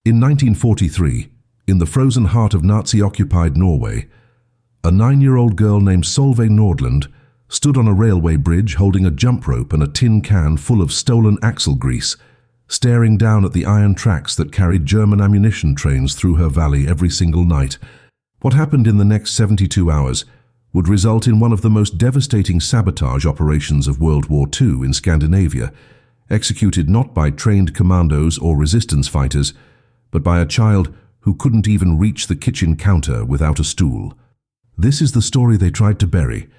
In 1943, in the frozen heart of Nazi-occupied Norway, a 9-year-old girl named Solveig Nordland stood on a railway bridge holding a jump rope and a tin can full of stolen axle grease, staring down at the iron tracks that carried German ammunition trains through her valley every single night. What happened in the next 72 hours would result in one of the most devastating sabotage operations of World War II in Scandinavia, executed not by trained commandos or resistance fighters, but by a child who couldn't even reach the kitchen counter without a stool. This is the story they tried to bury,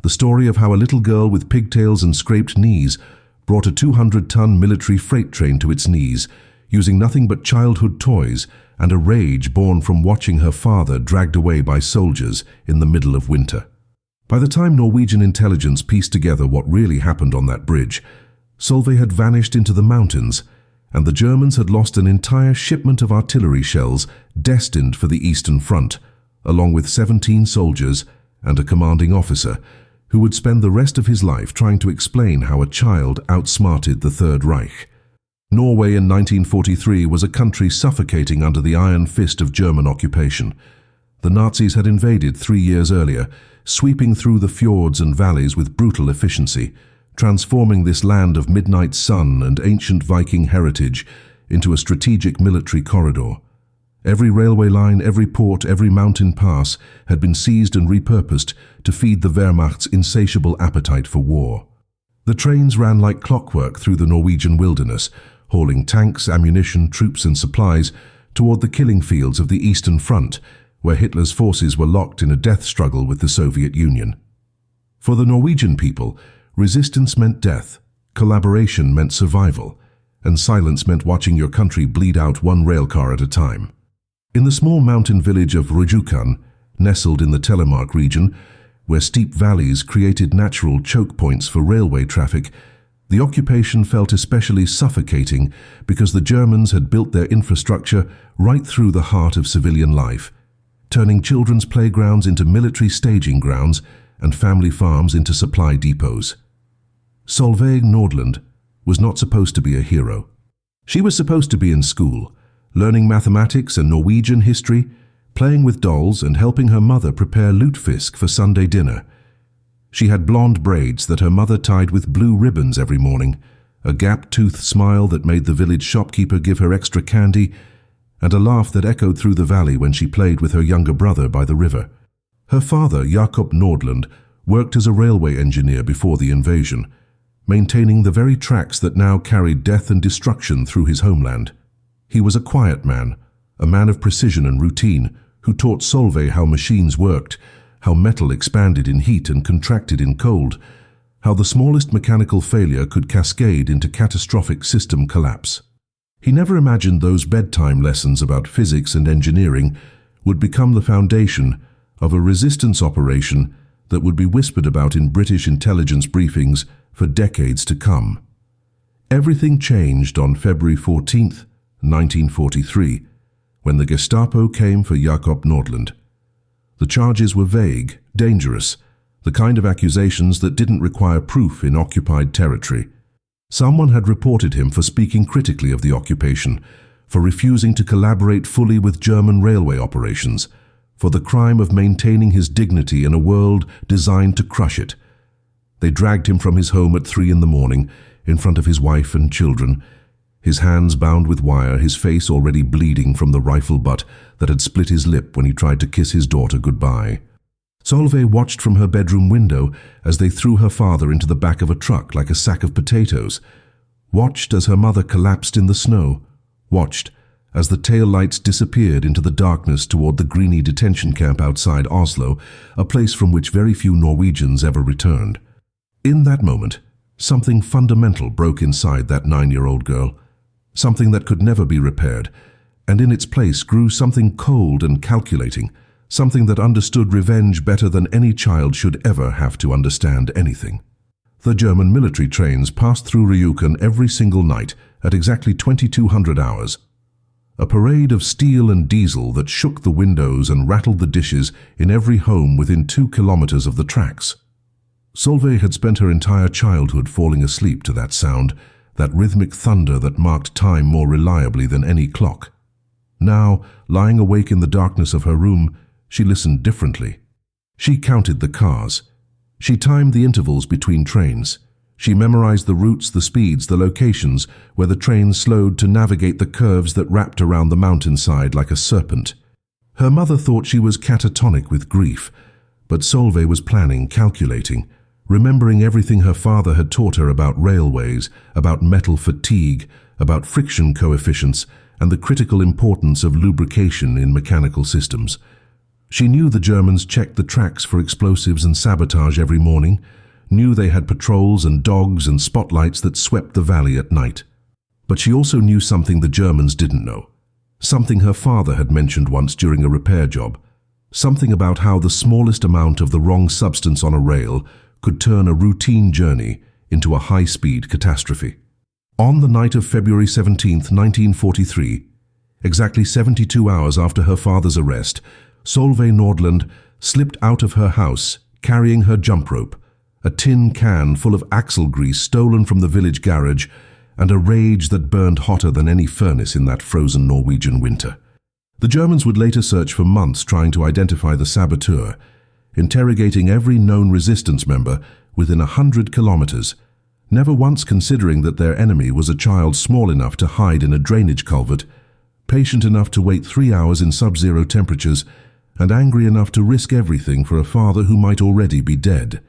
the story of how a little girl with pigtails and scraped knees brought a 200-ton military freight train to its knees, using nothing but childhood toys and a rage born from watching her father dragged away by soldiers in the middle of winter. By the time Norwegian intelligence pieced together what really happened on that bridge, Solveig had vanished into the mountains, and the Germans had lost an entire shipment of artillery shells destined for the Eastern Front, along with 17 soldiers and a commanding officer, who would spend the rest of his life trying to explain how a child outsmarted the Third Reich. Norway in 1943 was a country suffocating under the iron fist of German occupation. The Nazis had invaded 3 years earlier, sweeping through the fjords and valleys with brutal efficiency, transforming this land of midnight sun and ancient Viking heritage into a strategic military corridor. Every railway line, every port, every mountain pass had been seized and repurposed to feed the Wehrmacht's insatiable appetite for war. The trains ran like clockwork through the Norwegian wilderness, hauling tanks, ammunition, troops and supplies toward the killing fields of the Eastern Front, where Hitler's forces were locked in a death struggle with the Soviet Union. For the Norwegian people, resistance meant death, collaboration meant survival, and silence meant watching your country bleed out one railcar at a time. In the small mountain village of Rjukan, nestled in the Telemark region, where steep valleys created natural choke points for railway traffic, the occupation felt especially suffocating because the Germans had built their infrastructure right through the heart of civilian life, turning children's playgrounds into military staging grounds and family farms into supply depots. Solveig Nordland was not supposed to be a hero. She was supposed to be in school, learning mathematics and Norwegian history, playing with dolls and helping her mother prepare lutefisk for Sunday dinner. She had blonde braids that her mother tied with blue ribbons every morning, a gap-toothed smile that made the village shopkeeper give her extra candy, and a laugh that echoed through the valley when she played with her younger brother by the river. Her father, Jakob Nordland, worked as a railway engineer before the invasion, maintaining the very tracks that now carried death and destruction through his homeland. He was a quiet man, a man of precision and routine, who taught Solveig how machines worked, how metal expanded in heat and contracted in cold, how the smallest mechanical failure could cascade into catastrophic system collapse. He never imagined those bedtime lessons about physics and engineering would become the foundation of a resistance operation that would be whispered about in British intelligence briefings for decades to come. Everything changed on February 14th, 1943, when the Gestapo came for Jakob Nordland. The charges were vague, dangerous, the kind of accusations that didn't require proof in occupied territory. Someone had reported him for speaking critically of the occupation, for refusing to collaborate fully with German railway operations, for the crime of maintaining his dignity in a world designed to crush it. They dragged him from his home at 3 a.m, in front of his wife and children, his hands bound with wire, his face already bleeding from the rifle butt that had split his lip when he tried to kiss his daughter goodbye. Solveig watched from her bedroom window as they threw her father into the back of a truck like a sack of potatoes, watched as her mother collapsed in the snow, watched as the tail lights disappeared into the darkness toward the Greeny detention camp outside Oslo, a place from which very few Norwegians ever returned. In that moment, something fundamental broke inside that 9-year-old girl, something that could never be repaired, and in its place grew something cold and calculating, something that understood revenge better than any child should ever have to understand anything. The German military trains passed through Rjukan every single night at exactly 2200 hours. A parade of steel and diesel that shook the windows and rattled the dishes in every home within 2 kilometers of the tracks. Solveig had spent her entire childhood falling asleep to that sound, that rhythmic thunder that marked time more reliably than any clock. Now, lying awake in the darkness of her room, she listened differently. She counted the cars. She timed the intervals between trains. She memorized the routes, the speeds, the locations where the train slowed to navigate the curves that wrapped around the mountainside like a serpent. Her mother thought she was catatonic with grief, but Solveig was planning, calculating, remembering everything her father had taught her about railways, about metal fatigue, about friction coefficients, and the critical importance of lubrication in mechanical systems. She knew the Germans checked the tracks for explosives and sabotage every morning, knew they had patrols and dogs and spotlights that swept the valley at night. But she also knew something the Germans didn't know, something her father had mentioned once during a repair job, something about how the smallest amount of the wrong substance on a rail could turn a routine journey into a high-speed catastrophe. On the night of February 17, 1943, exactly 72 hours after her father's arrest, Solveig Nordland slipped out of her house carrying her jump rope, a tin can full of axle grease stolen from the village garage, and a rage that burned hotter than any furnace in that frozen Norwegian winter. The Germans would later search for months trying to identify the saboteur, interrogating every known resistance member within 100 kilometers, never once considering that their enemy was a child small enough to hide in a drainage culvert, patient enough to wait 3 hours in sub-zero temperatures, and angry enough to risk everything for a father who might already be dead.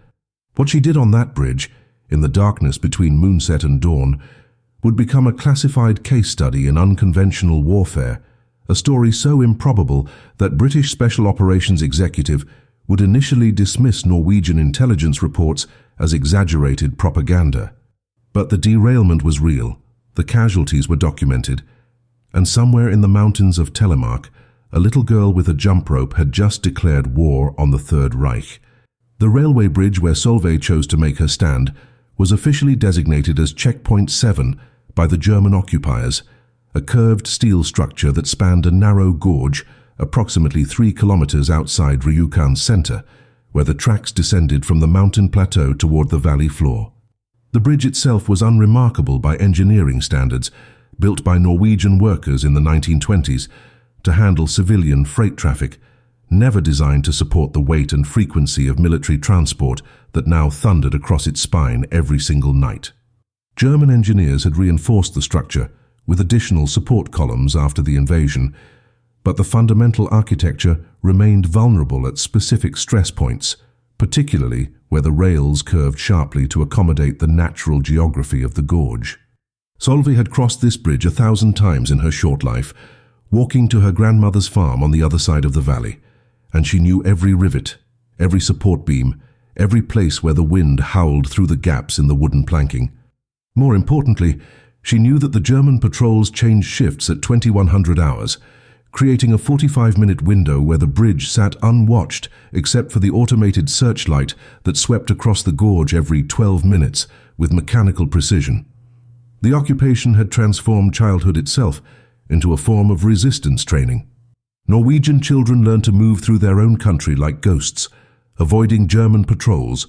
What she did on that bridge, in the darkness between moonset and dawn, would become a classified case study in unconventional warfare, a story so improbable that British Special Operations Executive would initially dismiss Norwegian intelligence reports as exaggerated propaganda. But the derailment was real, the casualties were documented, and somewhere in the mountains of Telemark, a little girl with a jump rope had just declared war on the Third Reich. The railway bridge where Solveig chose to make her stand was officially designated as Checkpoint 7 by the German occupiers, a curved steel structure that spanned a narrow gorge approximately 3 kilometers outside Ryukan's center, where the tracks descended from the mountain plateau toward the valley floor. The bridge itself was unremarkable by engineering standards, built by Norwegian workers in the 1920s to handle civilian freight traffic, never designed to support the weight and frequency of military transport that now thundered across its spine every single night. German engineers had reinforced the structure with additional support columns after the invasion, but the fundamental architecture remained vulnerable at specific stress points, particularly where the rails curved sharply to accommodate the natural geography of the gorge. Solveig had crossed this bridge 1,000 times in her short life, walking to her grandmother's farm on the other side of the valley, and she knew every rivet, every support beam, every place where the wind howled through the gaps in the wooden planking. More importantly, she knew that the German patrols changed shifts at 2100 hours, creating a 45-minute window where the bridge sat unwatched except for the automated searchlight that swept across the gorge every 12 minutes with mechanical precision. The occupation had transformed childhood itself into a form of resistance training. Norwegian children learned to move through their own country like ghosts, avoiding German patrols,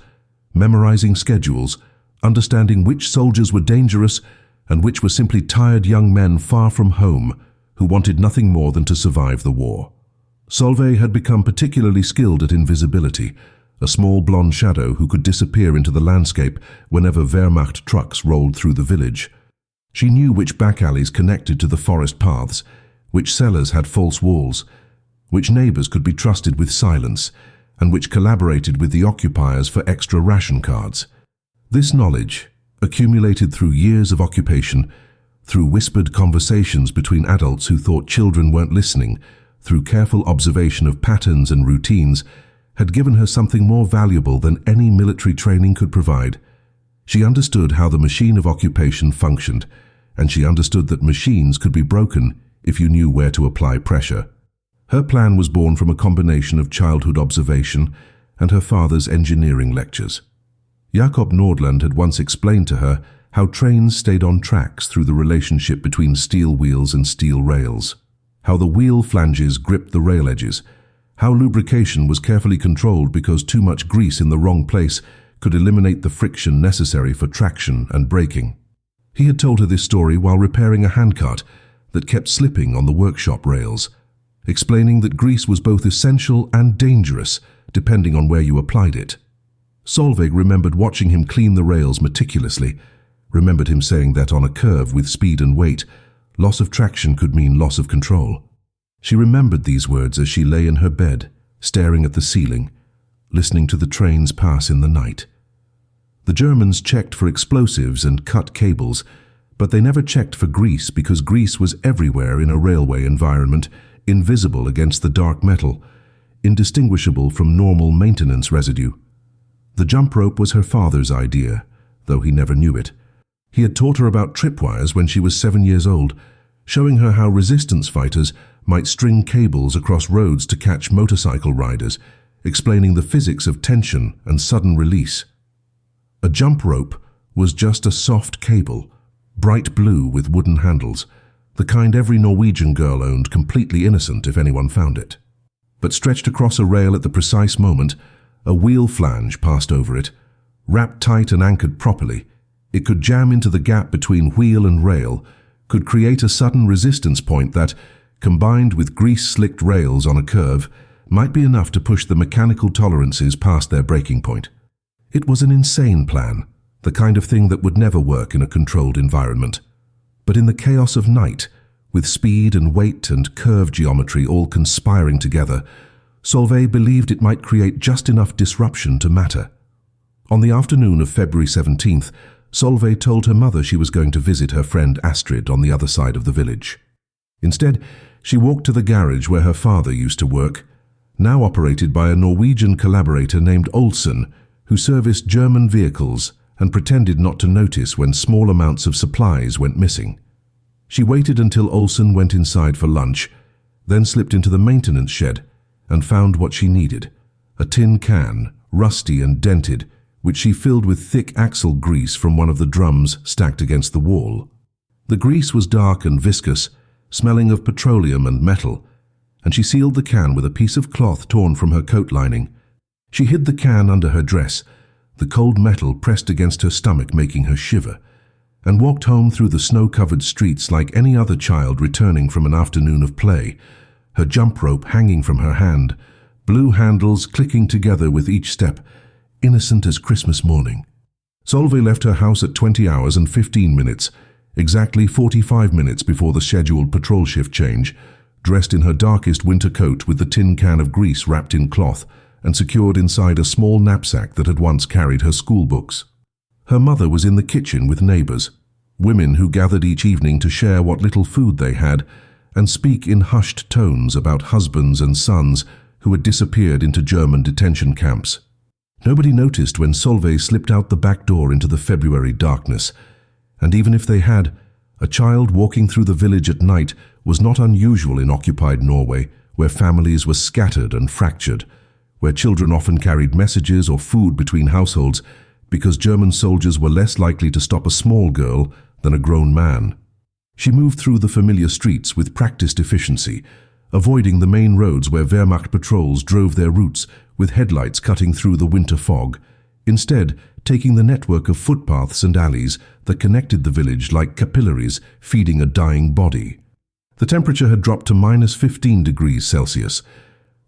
memorizing schedules, understanding which soldiers were dangerous and which were simply tired young men far from home who wanted nothing more than to survive the war. Solveig had become particularly skilled at invisibility, a small blonde shadow who could disappear into the landscape whenever Wehrmacht trucks rolled through the village. She knew which back alleys connected to the forest paths, which cellars had false walls, which neighbors could be trusted with silence, and which collaborated with the occupiers for extra ration cards. This knowledge, accumulated through years of occupation, through whispered conversations between adults who thought children weren't listening, through careful observation of patterns and routines, had given her something more valuable than any military training could provide. She understood how the machine of occupation functioned, and she understood that machines could be broken if you knew where to apply pressure. Her plan was born from a combination of childhood observation and her father's engineering lectures. Jakob Nordland had once explained to her how trains stayed on tracks through the relationship between steel wheels and steel rails, how the wheel flanges gripped the rail edges, how lubrication was carefully controlled because too much grease in the wrong place could eliminate the friction necessary for traction and braking. He had told her this story while repairing a handcart that kept slipping on the workshop rails, explaining that grease was both essential and dangerous depending on where you applied it. Solveig remembered watching him clean the rails meticulously, remembered him saying that on a curve with speed and weight, loss of traction could mean loss of control. She remembered these words as she lay in her bed, staring at the ceiling, listening to the trains pass in the night. The Germans checked for explosives and cut cables, but they never checked for grease because grease was everywhere in a railway environment, invisible against the dark metal, indistinguishable from normal maintenance residue. The jump rope was her father's idea, though he never knew it. He had taught her about tripwires when she was 7 years old, showing her how resistance fighters might string cables across roads to catch motorcycle riders, explaining the physics of tension and sudden release. A jump rope was just a soft cable, bright blue with wooden handles, the kind every Norwegian girl owned, completely innocent if anyone found it. But stretched across a rail at the precise moment, a wheel flange passed over it. Wrapped tight and anchored properly, it could jam into the gap between wheel and rail, could create a sudden resistance point that, combined with grease-slicked rails on a curve, might be enough to push the mechanical tolerances past their breaking point. It was an insane plan, the kind of thing that would never work in a controlled environment. But in the chaos of night, with speed and weight and curve geometry all conspiring together, Solveig believed it might create just enough disruption to matter. On the afternoon of February 17th, Solveig told her mother she was going to visit her friend Astrid on the other side of the village. Instead, she walked to the garage where her father used to work, now operated by a Norwegian collaborator named Olsen, who serviced German vehicles and pretended not to notice when small amounts of supplies went missing. She waited until Olsen went inside for lunch, then slipped into the maintenance shed and found what she needed, a tin can, rusty and dented, which she filled with thick axle grease from one of the drums stacked against the wall. The grease was dark and viscous, smelling of petroleum and metal, and she sealed the can with a piece of cloth torn from her coat lining. She hid the can under her dress, the cold metal pressed against her stomach making her shiver, and walked home through the snow-covered streets like any other child returning from an afternoon of play, her jump rope hanging from her hand, blue handles clicking together with each step, innocent as Christmas morning. Solveig left her house at 20 hours and 15 minutes, exactly 45 minutes before the scheduled patrol shift change, dressed in her darkest winter coat with the tin can of grease wrapped in cloth and secured inside a small knapsack that had once carried her school books. Her mother was in the kitchen with neighbors, women who gathered each evening to share what little food they had and speak in hushed tones about husbands and sons who had disappeared into German detention camps. Nobody noticed when Solveig slipped out the back door into the February darkness, and even if they had, a child walking through the village at night was not unusual in occupied Norway, where families were scattered and fractured, where children often carried messages or food between households because German soldiers were less likely to stop a small girl than a grown man. She moved through the familiar streets with practiced efficiency, avoiding the main roads where Wehrmacht patrols drove their routes with headlights cutting through the winter fog, instead taking the network of footpaths and alleys that connected the village like capillaries feeding a dying body. The temperature had dropped to -15 degrees Celsius,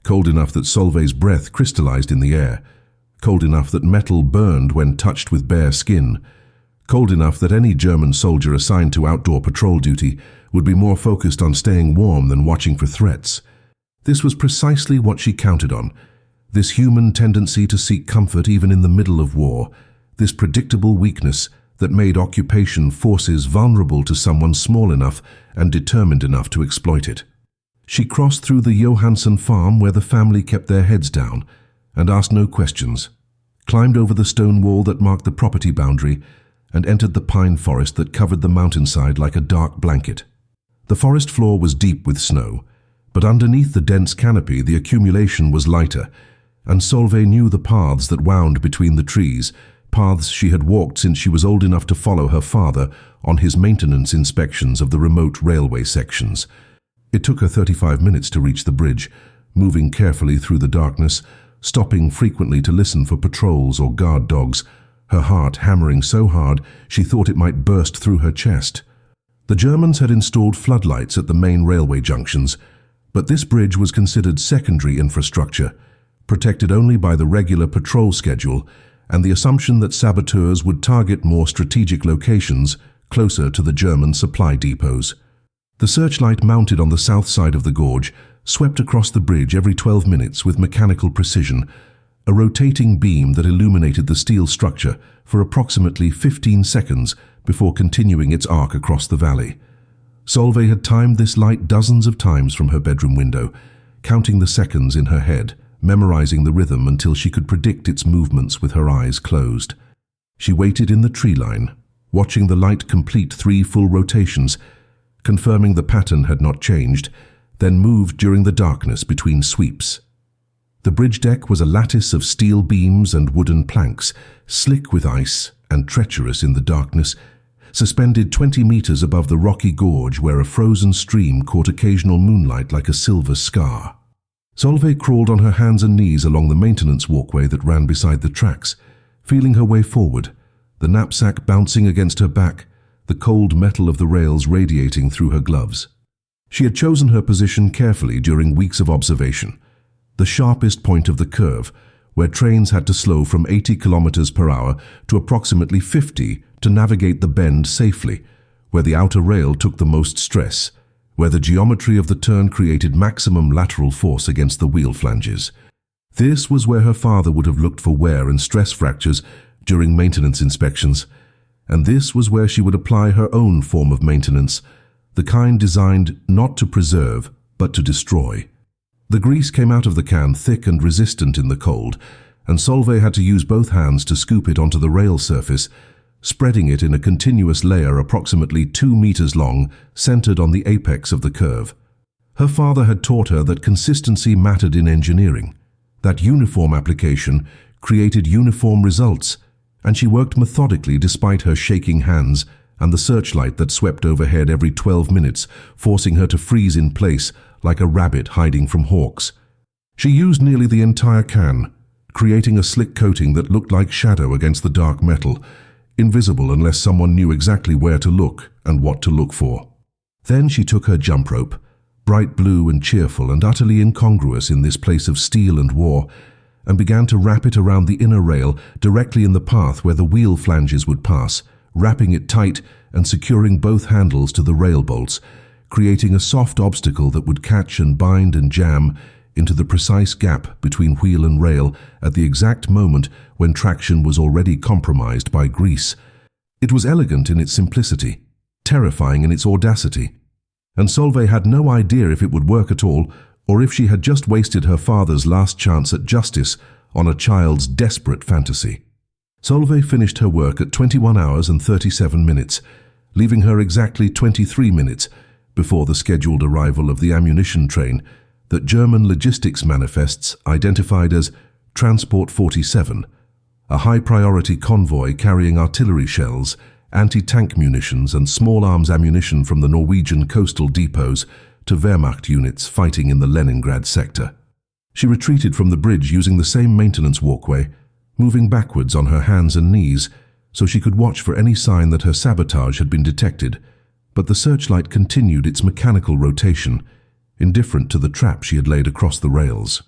cold enough that Solveig's breath crystallized in the air, cold enough that metal burned when touched with bare skin, cold enough that any German soldier assigned to outdoor patrol duty would be more focused on staying warm than watching for threats. This was precisely what she counted on, this human tendency to seek comfort even in the middle of war, this predictable weakness that made occupation forces vulnerable to someone small enough and determined enough to exploit it. She crossed through the Johansson farm where the family kept their heads down and asked no questions, climbed over the stone wall that marked the property boundary, and entered the pine forest that covered the mountainside like a dark blanket. The forest floor was deep with snow, but underneath the dense canopy the accumulation was lighter, and Solveig knew the paths that wound between the trees, paths she had walked since she was old enough to follow her father on his maintenance inspections of the remote railway sections. It took her 35 minutes to reach the bridge, moving carefully through the darkness, stopping frequently to listen for patrols or guard dogs, her heart hammering so hard she thought it might burst through her chest. The Germans had installed floodlights at the main railway junctions, but this bridge was considered secondary infrastructure, protected only by the regular patrol schedule and the assumption that saboteurs would target more strategic locations closer to the German supply depots. The searchlight mounted on the south side of the gorge swept across the bridge every 12 minutes with mechanical precision, a rotating beam that illuminated the steel structure for approximately 15 seconds before continuing its arc across the valley. Solveig had timed this light dozens of times from her bedroom window, counting the seconds in her head, memorizing the rhythm until she could predict its movements with her eyes closed. She waited in the tree line, watching the light complete 3 full rotations, confirming the pattern had not changed, then moved during the darkness between sweeps. The bridge deck was a lattice of steel beams and wooden planks, slick with ice and treacherous in the darkness, suspended 20 meters above the rocky gorge where a frozen stream caught occasional moonlight like a silver scar. Solveig crawled on her hands and knees along the maintenance walkway that ran beside the tracks, feeling her way forward, the knapsack bouncing against her back, the cold metal of the rails radiating through her gloves. She had chosen her position carefully during weeks of observation, the sharpest point of the curve, where trains had to slow from 80 kilometers per hour to approximately 50 to navigate the bend safely, where the outer rail took the most stress, where the geometry of the turn created maximum lateral force against the wheel flanges. This was where her father would have looked for wear and stress fractures during maintenance inspections, and this was where she would apply her own form of maintenance, the kind designed not to preserve, but to destroy. The grease came out of the can thick and resistant in the cold, and Solveig had to use both hands to scoop it onto the rail surface, spreading it in a continuous layer approximately 2 meters long, centered on the apex of the curve. Her father had taught her that consistency mattered in engineering, that uniform application created uniform results, and she worked methodically despite her shaking hands and the searchlight that swept overhead every 12 minutes, forcing her to freeze in place like a rabbit hiding from hawks. She used nearly the entire can, creating a slick coating that looked like shadow against the dark metal, invisible unless someone knew exactly where to look and what to look for. Then she took her jump rope, bright blue and cheerful and utterly incongruous in this place of steel and war, and began to wrap it around the inner rail directly in the path where the wheel flanges would pass, wrapping it tight and securing both handles to the rail bolts, creating a soft obstacle that would catch and bind and jam into the precise gap between wheel and rail at the exact moment when traction was already compromised by grease. It was elegant in its simplicity, terrifying in its audacity, and Solveig had no idea if it would work at all or if she had just wasted her father's last chance at justice on a child's desperate fantasy. Solveig finished her work at 21 hours and 37 minutes, leaving her exactly 23 minutes before the scheduled arrival of the ammunition train that German logistics manifests identified as Transport 47, a high-priority convoy carrying artillery shells, anti-tank munitions and small arms ammunition from the Norwegian coastal depots to Wehrmacht units fighting in the Leningrad sector. She retreated from the bridge using the same maintenance walkway, moving backwards on her hands and knees so she could watch for any sign that her sabotage had been detected, but the searchlight continued its mechanical rotation, indifferent to the trap she had laid across the rails.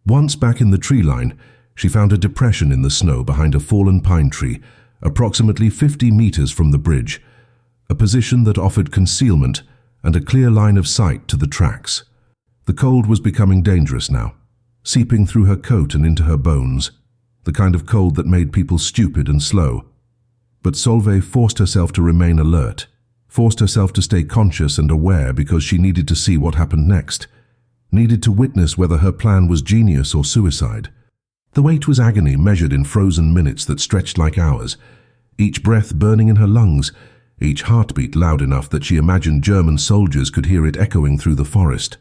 Once back in the tree line, she found a depression in the snow behind a fallen pine tree, approximately 50 meters from the bridge, a position that offered concealment and a clear line of sight to the tracks. The cold was becoming dangerous now, seeping through her coat and into her bones, the kind of cold that made people stupid and slow. But Solveig forced herself to remain alert, forced herself to stay conscious and aware because she needed to see what happened next, needed to witness whether her plan was genius or suicide. The wait was agony measured in frozen minutes that stretched like hours, each breath burning in her lungs, each heartbeat loud enough that she imagined German soldiers could hear it echoing through the forest.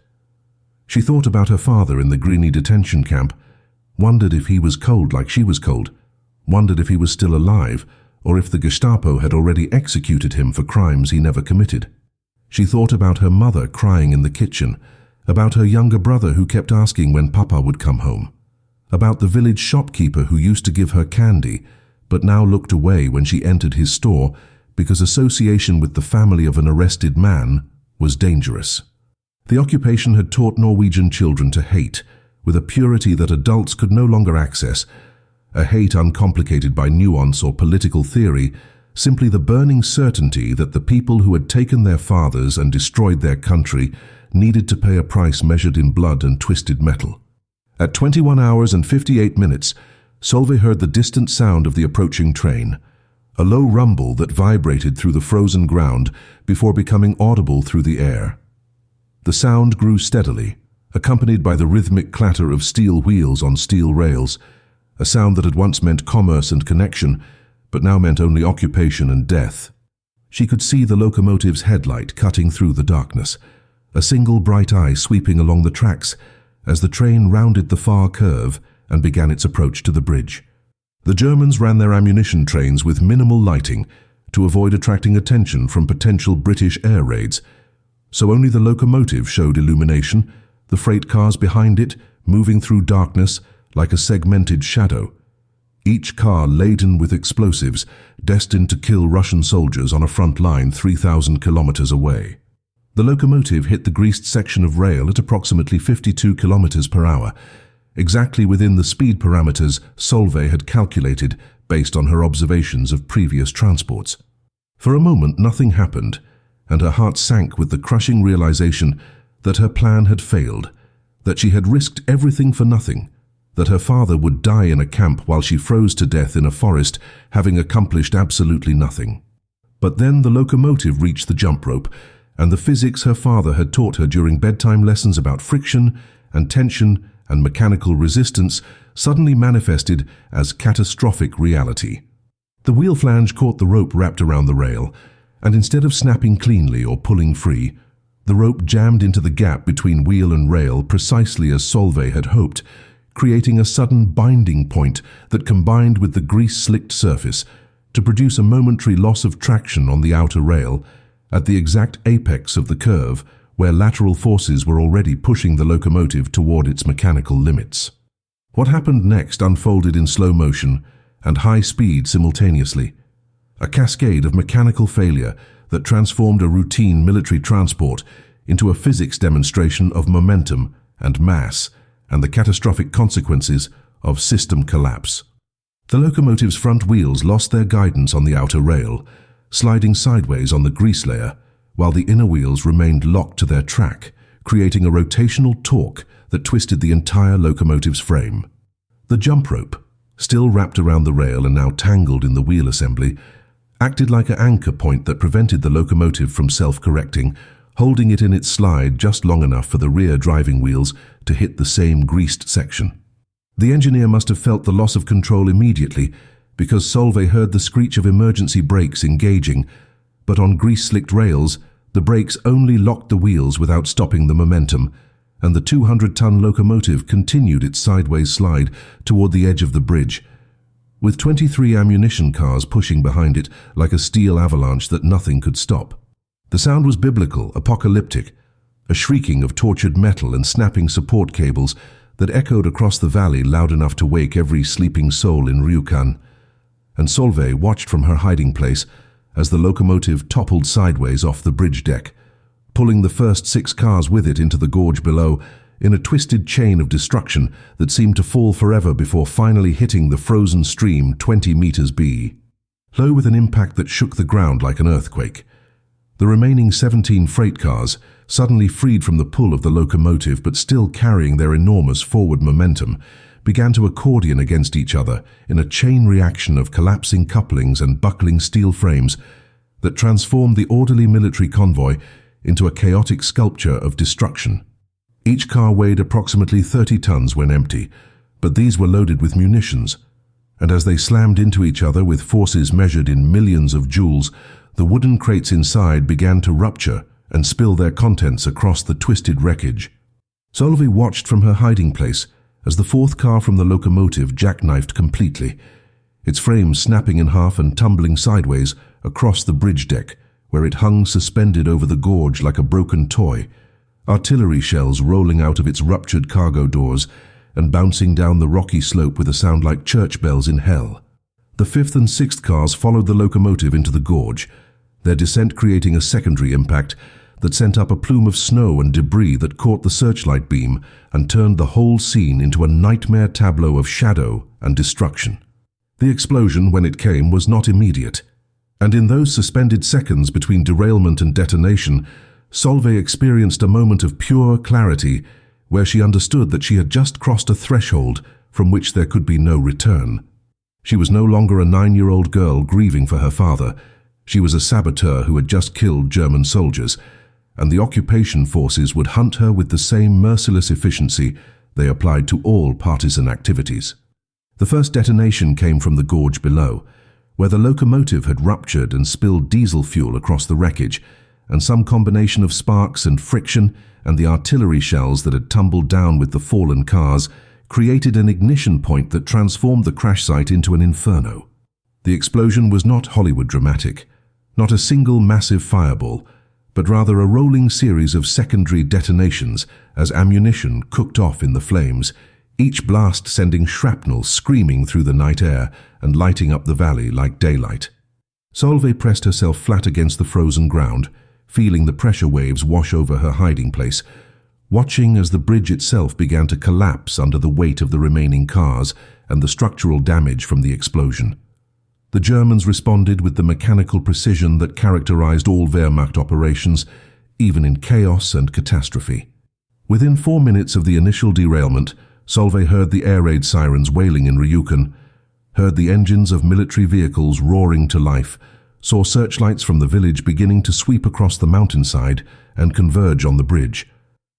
She thought about her father in the Greeny detention camp, wondered if he was cold like she was cold, wondered if he was still alive, or if the Gestapo had already executed him for crimes he never committed. She thought about her mother crying in the kitchen, about her younger brother who kept asking when Papa would come home, about the village shopkeeper who used to give her candy, but now looked away when she entered his store because association with the family of an arrested man was dangerous. The occupation had taught Norwegian children to hate, with a purity that adults could no longer access, a hate uncomplicated by nuance or political theory, simply the burning certainty that the people who had taken their fathers and destroyed their country needed to pay a price measured in blood and twisted metal. At 21 hours and 58 minutes, Solveig heard the distant sound of the approaching train, a low rumble that vibrated through the frozen ground before becoming audible through the air. The sound grew steadily, accompanied by the rhythmic clatter of steel wheels on steel rails, a sound that had once meant commerce and connection, but now meant only occupation and death. She could see the locomotive's headlight cutting through the darkness, a single bright eye sweeping along the tracks as the train rounded the far curve and began its approach to the bridge. The Germans ran their ammunition trains with minimal lighting to avoid attracting attention from potential British air raids, so only the locomotive showed illumination, the freight cars behind it moving through darkness like a segmented shadow, each car laden with explosives destined to kill Russian soldiers on a front line 3,000 kilometers away. The locomotive hit the greased section of rail at approximately 52 kilometers per hour, exactly within the speed parameters Solveig had calculated based on her observations of previous transports. For a moment nothing happened, and her heart sank with the crushing realization that her plan had failed, that she had risked everything for nothing, that her father would die in a camp while she froze to death in a forest, having accomplished absolutely nothing. But then the locomotive reached the jump rope, and the physics her father had taught her during bedtime lessons about friction and tension and mechanical resistance suddenly manifested as catastrophic reality. The wheel flange caught the rope wrapped around the rail, and instead of snapping cleanly or pulling free, the rope jammed into the gap between wheel and rail precisely as Solveig had hoped, creating a sudden binding point that combined with the grease-slicked surface to produce a momentary loss of traction on the outer rail at the exact apex of the curve where lateral forces were already pushing the locomotive toward its mechanical limits. What happened next unfolded in slow motion and high speed simultaneously, a cascade of mechanical failure that transformed a routine military transport into a physics demonstration of momentum and mass and the catastrophic consequences of system collapse. The locomotive's front wheels lost their guidance on the outer rail, sliding sideways on the grease layer, while the inner wheels remained locked to their track, creating a rotational torque that twisted the entire locomotive's frame. The jump rope, still wrapped around the rail and now tangled in the wheel assembly, acted like an anchor point that prevented the locomotive from self-correcting, holding it in its slide just long enough for the rear driving wheels to hit the same greased section. The engineer must have felt the loss of control immediately, because Solveig heard the screech of emergency brakes engaging, but on grease-slicked rails, the brakes only locked the wheels without stopping the momentum, and the 200-ton locomotive continued its sideways slide toward the edge of the bridge, with 23 ammunition cars pushing behind it like a steel avalanche that nothing could stop. The sound was biblical, apocalyptic, a shrieking of tortured metal and snapping support cables that echoed across the valley loud enough to wake every sleeping soul in Rjukan. And Solveig watched from her hiding place as the locomotive toppled sideways off the bridge deck, pulling the first 6 cars with it into the gorge below in a twisted chain of destruction that seemed to fall forever before finally hitting the frozen stream 20 meters B. Low with an impact that shook the ground like an earthquake, the remaining 17 freight cars, suddenly freed from the pull of the locomotive but still carrying their enormous forward momentum, began to accordion against each other in a chain reaction of collapsing couplings and buckling steel frames that transformed the orderly military convoy into a chaotic sculpture of destruction. Each car weighed approximately 30 tons when empty, but these were loaded with munitions, and as they slammed into each other with forces measured in millions of joules, the wooden crates inside began to rupture and spill their contents across the twisted wreckage. Solveig watched from her hiding place as the 4th car from the locomotive jackknifed completely, its frame snapping in half and tumbling sideways across the bridge deck, where it hung suspended over the gorge like a broken toy, artillery shells rolling out of its ruptured cargo doors and bouncing down the rocky slope with a sound like church bells in hell. The 5th and 6th cars followed the locomotive into the gorge, their descent creating a secondary impact that sent up a plume of snow and debris that caught the searchlight beam and turned the whole scene into a nightmare tableau of shadow and destruction. The explosion, when it came, was not immediate, and in those suspended seconds between derailment and detonation, Solveig experienced a moment of pure clarity where she understood that she had just crossed a threshold from which there could be no return. She was no longer a 9-year-old girl grieving for her father. She was a saboteur who had just killed German soldiers, and the occupation forces would hunt her with the same merciless efficiency they applied to all partisan activities. The first detonation came from the gorge below, where the locomotive had ruptured and spilled diesel fuel across the wreckage, and some combination of sparks and friction and the artillery shells that had tumbled down with the fallen cars created an ignition point that transformed the crash site into an inferno. The explosion was not Hollywood dramatic, not a single massive fireball, but rather a rolling series of secondary detonations as ammunition cooked off in the flames, each blast sending shrapnel screaming through the night air and lighting up the valley like daylight. Solveig pressed herself flat against the frozen ground, feeling the pressure waves wash over her hiding place, watching as the bridge itself began to collapse under the weight of the remaining cars and the structural damage from the explosion. The Germans responded with the mechanical precision that characterized all Wehrmacht operations, even in chaos and catastrophe. Within 4 minutes of the initial derailment, Solveig heard the air raid sirens wailing in Ryukin, heard the engines of military vehicles roaring to life, saw searchlights from the village beginning to sweep across the mountainside and converge on the bridge.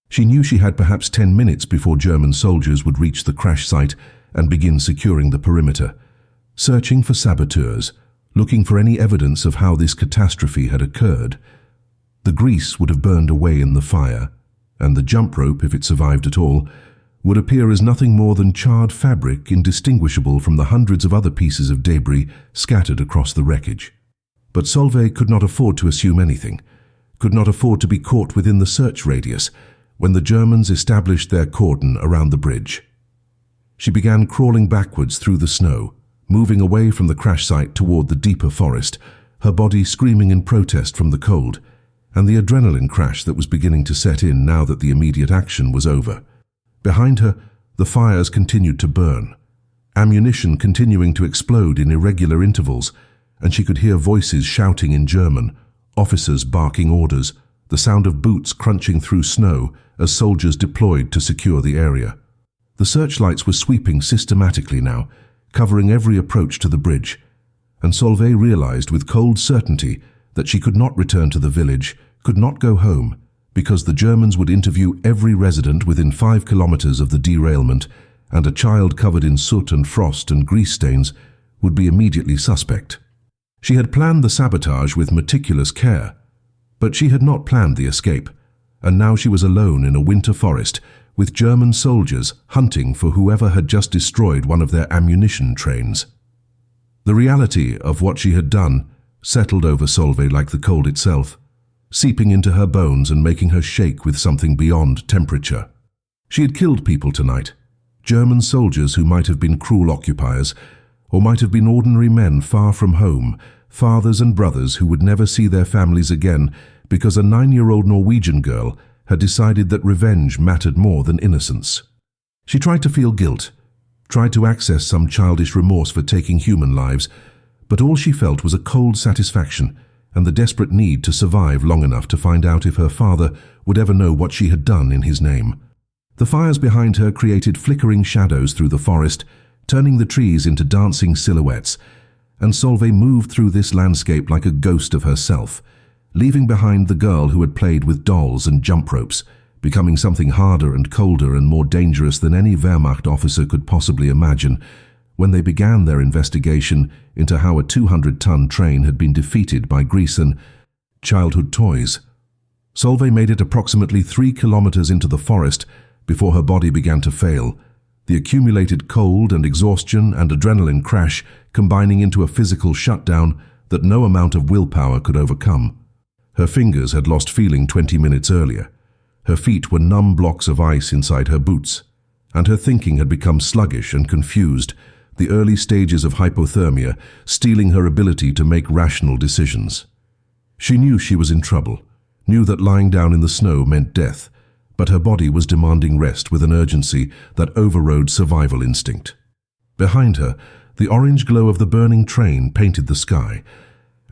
She knew she had perhaps 10 minutes before German soldiers would reach the crash site and begin securing the perimeter, searching for saboteurs, looking for any evidence of how this catastrophe had occurred. The grease would have burned away in the fire, and the jump rope, if it survived at all, would appear as nothing more than charred fabric indistinguishable from the hundreds of other pieces of debris scattered across the wreckage. But Solveig could not afford to assume anything, could not afford to be caught within the search radius when the Germans established their cordon around the bridge. She began crawling backwards through the snow, moving away from the crash site toward the deeper forest, her body screaming in protest from the cold and the adrenaline crash that was beginning to set in now that the immediate action was over. Behind her, the fires continued to burn, ammunition continuing to explode in irregular intervals, and she could hear voices shouting in German, officers barking orders, the sound of boots crunching through snow as soldiers deployed to secure the area. The searchlights were sweeping systematically now, covering every approach to the bridge, and Solveig realized with cold certainty that she could not return to the village, could not go home, because the Germans would interview every resident within 5 kilometers of the derailment, and a child covered in soot and frost and grease stains would be immediately suspect. She had planned the sabotage with meticulous care, but she had not planned the escape, and now she was alone in a winter forest with German soldiers hunting for whoever had just destroyed one of their ammunition trains. The reality of what she had done settled over Solveig like the cold itself, seeping into her bones and making her shake with something beyond temperature. She had killed people tonight, German soldiers who might have been cruel occupiers, or might have been ordinary men far from home, fathers and brothers who would never see their families again because a 9-year-old Norwegian girl had decided that revenge mattered more than innocence. She tried to feel guilt, tried to access some childish remorse for taking human lives, but all she felt was a cold satisfaction and the desperate need to survive long enough to find out if her father would ever know what she had done in his name. The fires behind her created flickering shadows through the forest, turning the trees into dancing silhouettes, and Solveig moved through this landscape like a ghost of herself, leaving behind the girl who had played with dolls and jump ropes, becoming something harder and colder and more dangerous than any Wehrmacht officer could possibly imagine when they began their investigation into how a 200-ton train had been defeated by grease and childhood toys. Solveig made it approximately 3 kilometers into the forest before her body began to fail, the accumulated cold and exhaustion and adrenaline crash combining into a physical shutdown that no amount of willpower could overcome. Her fingers had lost feeling 20 minutes earlier. Her feet were numb blocks of ice inside her boots, and her thinking had become sluggish and confused, the early stages of hypothermia stealing her ability to make rational decisions. She knew she was in trouble, knew that lying down in the snow meant death, but her body was demanding rest with an urgency that overrode survival instinct. Behind her, the orange glow of the burning train painted the sky,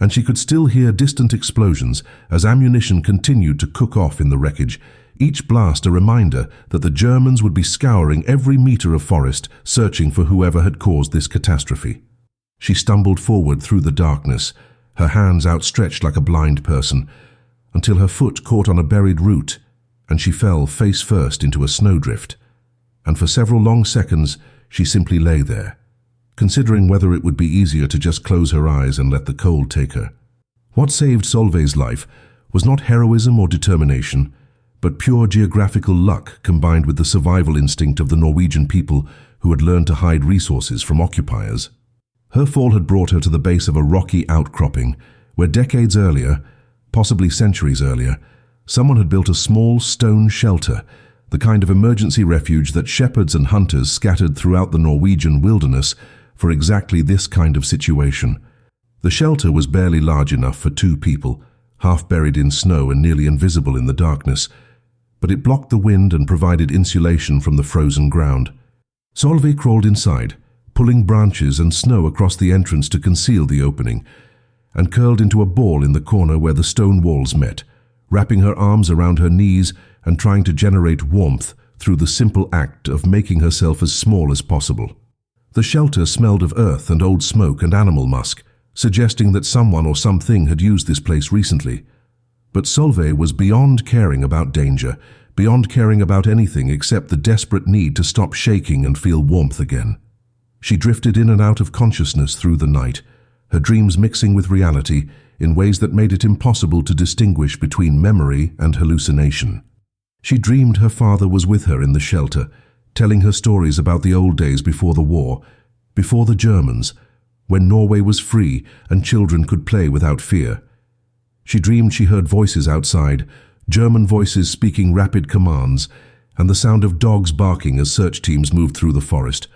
and she could still hear distant explosions as ammunition continued to cook off in the wreckage, each blast a reminder that the Germans would be scouring every meter of forest, searching for whoever had caused this catastrophe. She stumbled forward through the darkness, her hands outstretched like a blind person, until her foot caught on a buried root, and she fell face first into a snowdrift. And for several long seconds, she simply lay there, considering whether it would be easier to just close her eyes and let the cold take her. What saved Solveig's life was not heroism or determination, but pure geographical luck combined with the survival instinct of the Norwegian people who had learned to hide resources from occupiers. Her fall had brought her to the base of a rocky outcropping, where decades earlier, possibly centuries earlier, someone had built a small stone shelter, the kind of emergency refuge that shepherds and hunters scattered throughout the Norwegian wilderness for exactly this kind of situation. The shelter was barely large enough for 2 people, half buried in snow and nearly invisible in the darkness, but it blocked the wind and provided insulation from the frozen ground. Solveig crawled inside, pulling branches and snow across the entrance to conceal the opening, and curled into a ball in the corner where the stone walls met, wrapping her arms around her knees and trying to generate warmth through the simple act of making herself as small as possible. The shelter smelled of earth and old smoke and animal musk, suggesting that someone or something had used this place recently. But Solveig was beyond caring about danger, beyond caring about anything except the desperate need to stop shaking and feel warmth again. She drifted in and out of consciousness through the night, her dreams mixing with reality in ways that made it impossible to distinguish between memory and hallucination. She dreamed her father was with her in the shelter, telling her stories about the old days before the war, before the Germans, when Norway was free and children could play without fear. She dreamed she heard voices outside, German voices speaking rapid commands, and the sound of dogs barking as search teams moved through the forest.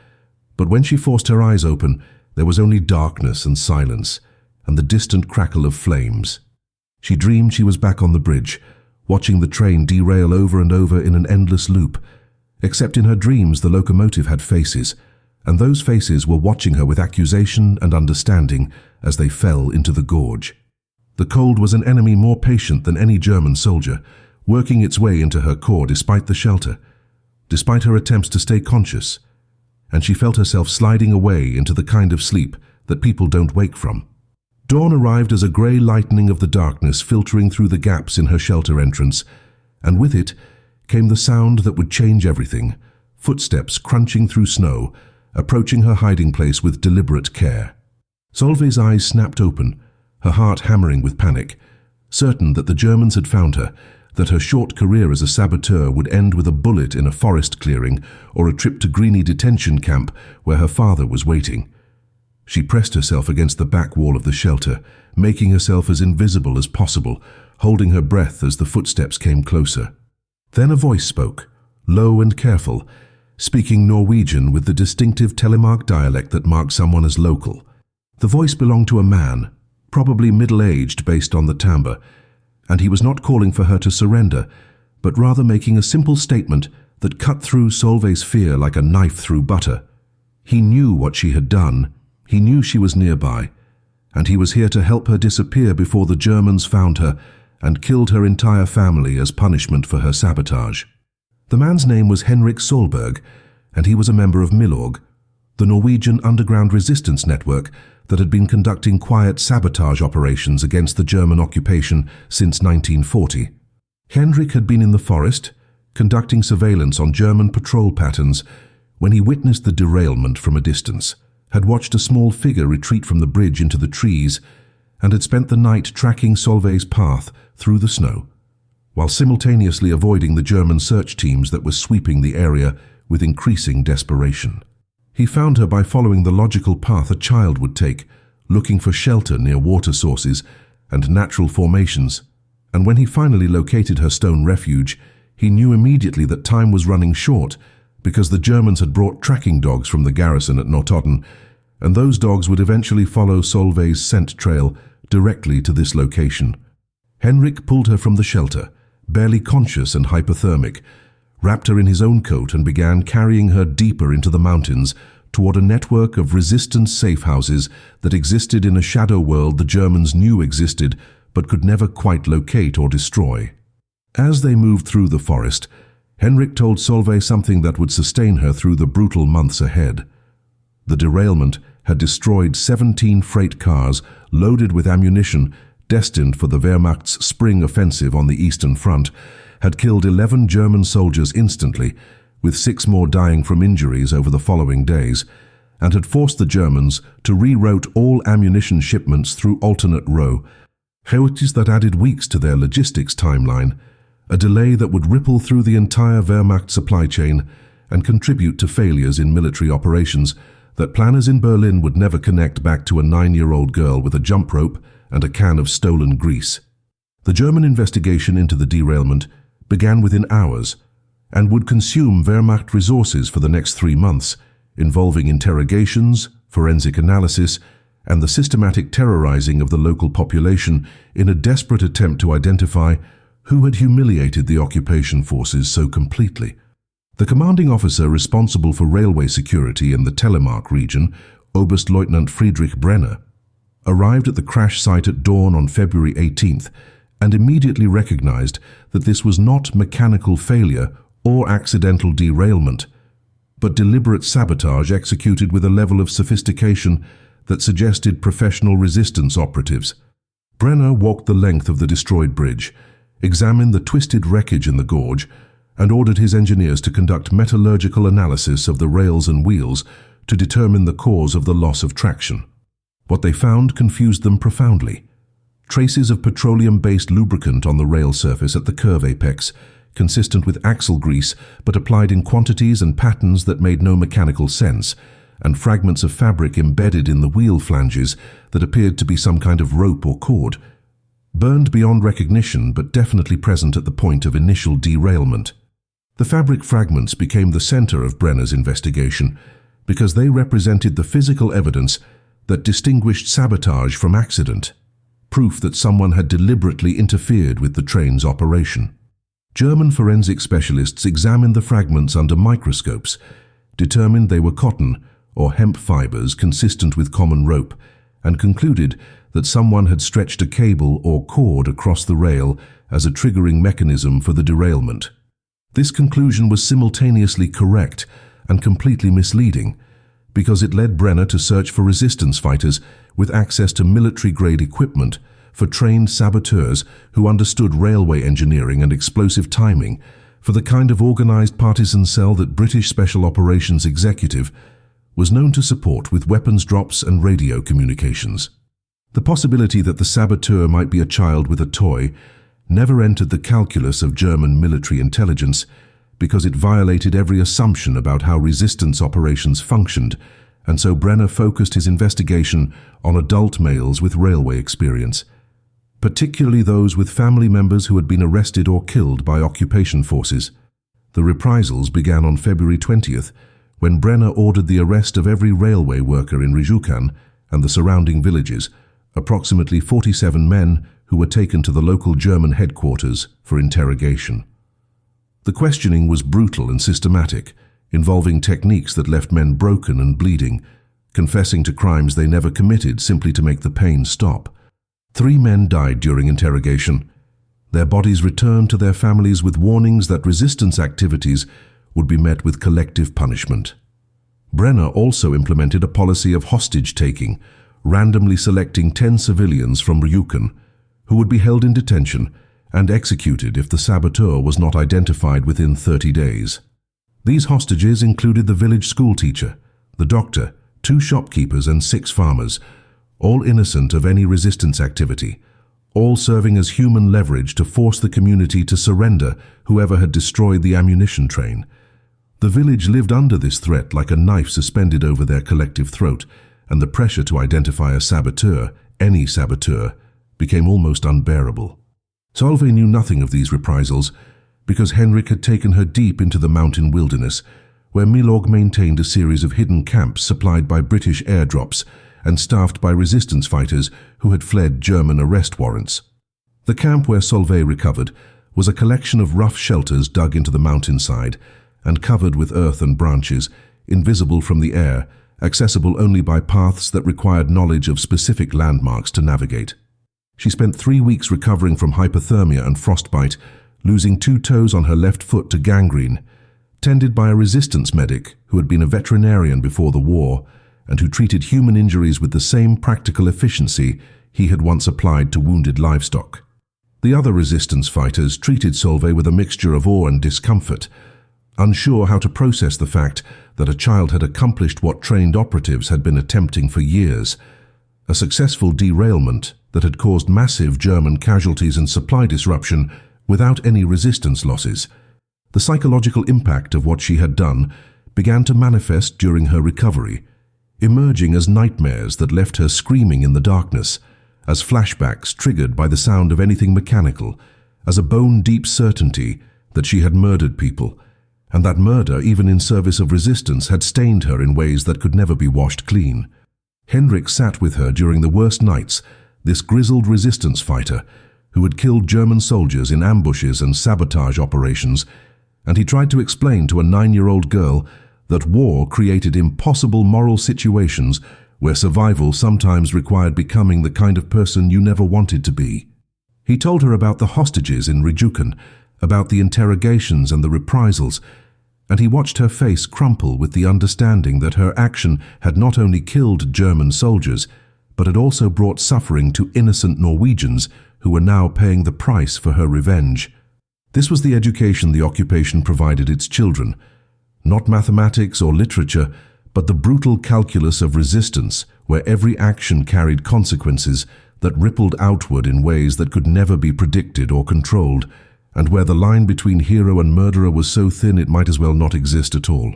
But when she forced her eyes open, there was only darkness and silence, and the distant crackle of flames. She dreamed she was back on the bridge, watching the train derail over and over in an endless loop. Except in her dreams, the locomotive had faces, and those faces were watching her with accusation and understanding as they fell into the gorge. The cold was an enemy more patient than any German soldier, working its way into her core despite the shelter, despite her attempts to stay conscious, and she felt herself sliding away into the kind of sleep that people don't wake from. Dawn arrived as a grey lightening of the darkness filtering through the gaps in her shelter entrance, and with it came the sound that would change everything, footsteps crunching through snow, approaching her hiding place with deliberate care. Solveig's eyes snapped open, her heart hammering with panic, certain that the Germans had found her, that her short career as a saboteur would end with a bullet in a forest clearing or a trip to Greeny detention camp where her father was waiting. She pressed herself against the back wall of the shelter, making herself as invisible as possible, holding her breath as the footsteps came closer. Then a voice spoke, low and careful, speaking Norwegian with the distinctive Telemark dialect that marked someone as local. The voice belonged to a man, probably middle-aged based on the timbre, and he was not calling for her to surrender, but rather making a simple statement that cut through Solveig's fear like a knife through butter. He knew what she had done, he knew she was nearby, and he was here to help her disappear before the Germans found her and killed her entire family as punishment for her sabotage. The man's name was Henrik Solberg, and he was a member of Milorg, the Norwegian underground resistance network that had been conducting quiet sabotage operations against the German occupation since 1940. Henrik had been in the forest, conducting surveillance on German patrol patterns, when he witnessed the derailment from a distance, had watched a small figure retreat from the bridge into the trees, and had spent the night tracking Solveig's path through the snow, while simultaneously avoiding the German search teams that were sweeping the area with increasing desperation. He found her by following the logical path a child would take, looking for shelter near water sources and natural formations, and when he finally located her stone refuge, he knew immediately that time was running short because the Germans had brought tracking dogs from the garrison at Notodden, and those dogs would eventually follow Solveig's scent trail directly to this location. Henrik pulled her from the shelter, barely conscious and hypothermic, wrapped her in his own coat and began carrying her deeper into the mountains toward a network of resistance safe houses that existed in a shadow world the Germans knew existed but could never quite locate or destroy. As they moved through the forest, Henrik told Solveig something that would sustain her through the brutal months ahead. The derailment had destroyed 17 freight cars loaded with ammunition destined for the Wehrmacht's spring offensive on the Eastern Front, had killed 11 German soldiers instantly, with 6 more dying from injuries over the following days, and had forced the Germans to reroute all ammunition shipments through alternate row, chaos that added weeks to their logistics timeline, a delay that would ripple through the entire Wehrmacht supply chain and contribute to failures in military operations that planners in Berlin would never connect back to a 9-year-old girl with a jump rope and a can of stolen grease. The German investigation into the derailment began within hours and would consume Wehrmacht resources for the next 3 months, involving interrogations, forensic analysis, and the systematic terrorizing of the local population in a desperate attempt to identify who had humiliated the occupation forces so completely. The commanding officer responsible for railway security in the Telemark region, Oberstleutnant Friedrich Brenner, arrived at the crash site at dawn on February 18th and immediately recognized that this was not mechanical failure or accidental derailment, but deliberate sabotage executed with a level of sophistication that suggested professional resistance operatives. Brenner walked the length of the destroyed bridge, examined the twisted wreckage in the gorge, and ordered his engineers to conduct metallurgical analysis of the rails and wheels to determine the cause of the loss of traction. What they found confused them profoundly. Traces of petroleum-based lubricant on the rail surface at the curve apex, consistent with axle grease but applied in quantities and patterns that made no mechanical sense, and fragments of fabric embedded in the wheel flanges that appeared to be some kind of rope or cord, burned beyond recognition but definitely present at the point of initial derailment. The fabric fragments became the center of Brenner's investigation because they represented the physical evidence that distinguished sabotage from accident, proof that someone had deliberately interfered with the train's operation. German forensic specialists examined the fragments under microscopes, determined they were cotton or hemp fibers consistent with common rope, and concluded that someone had stretched a cable or cord across the rail as a triggering mechanism for the derailment. This conclusion was simultaneously correct and completely misleading, because it led Brenner to search for resistance fighters with access to military-grade equipment, for trained saboteurs who understood railway engineering and explosive timing, for the kind of organized partisan cell that British Special Operations Executive was known to support with weapons drops and radio communications. The possibility that the saboteur might be a child with a toy never entered the calculus of German military intelligence, because it violated every assumption about how resistance operations functioned, and so Brenner focused his investigation on adult males with railway experience, particularly those with family members who had been arrested or killed by occupation forces. The reprisals began on February 20th, when Brenner ordered the arrest of every railway worker in Rijukan and the surrounding villages, approximately 47 men who were taken to the local German headquarters for interrogation. The questioning was brutal and systematic, involving techniques that left men broken and bleeding, confessing to crimes they never committed simply to make the pain stop. 3 men died during interrogation. Their bodies returned to their families with warnings that resistance activities would be met with collective punishment. Brenner also implemented a policy of hostage-taking, randomly selecting 10 civilians from Ryukin, who would be held in detention and executed if the saboteur was not identified within 30 days. These hostages included the village schoolteacher, the doctor, 2 shopkeepers and 6 farmers, all innocent of any resistance activity, all serving as human leverage to force the community to surrender whoever had destroyed the ammunition train. The village lived under this threat like a knife suspended over their collective throat, and the pressure to identify a saboteur, any saboteur, became almost unbearable. Solveig knew nothing of these reprisals because Henrik had taken her deep into the mountain wilderness, where Milorg maintained a series of hidden camps supplied by British airdrops and staffed by resistance fighters who had fled German arrest warrants. The camp where Solveig recovered was a collection of rough shelters dug into the mountainside and covered with earth and branches, invisible from the air, accessible only by paths that required knowledge of specific landmarks to navigate. She spent 3 weeks recovering from hypothermia and frostbite, losing 2 toes on her left foot to gangrene, tended by a resistance medic who had been a veterinarian before the war and who treated human injuries with the same practical efficiency he had once applied to wounded livestock. The other resistance fighters treated Solveig with a mixture of awe and discomfort, unsure how to process the fact that a child had accomplished what trained operatives had been attempting for years, a successful derailment that had caused massive German casualties and supply disruption without any resistance losses. The psychological impact of what she had done began to manifest during her recovery, emerging as nightmares that left her screaming in the darkness, as flashbacks triggered by the sound of anything mechanical, as a bone-deep certainty that she had murdered people, and that murder, even in service of resistance, had stained her in ways that could never be washed clean. Henrik sat with her during the worst nights, this grizzled resistance fighter who had killed German soldiers in ambushes and sabotage operations, and he tried to explain to a 9-year-old girl that war created impossible moral situations where survival sometimes required becoming the kind of person you never wanted to be. He told her about the hostages in Rjukan, about the interrogations and the reprisals, and he watched her face crumple with the understanding that her action had not only killed German soldiers, but had also brought suffering to innocent Norwegians who were now paying the price for her revenge. This was the education the occupation provided its children. Not mathematics or literature, but the brutal calculus of resistance, where every action carried consequences that rippled outward in ways that could never be predicted or controlled, and where the line between hero and murderer was so thin it might as well not exist at all.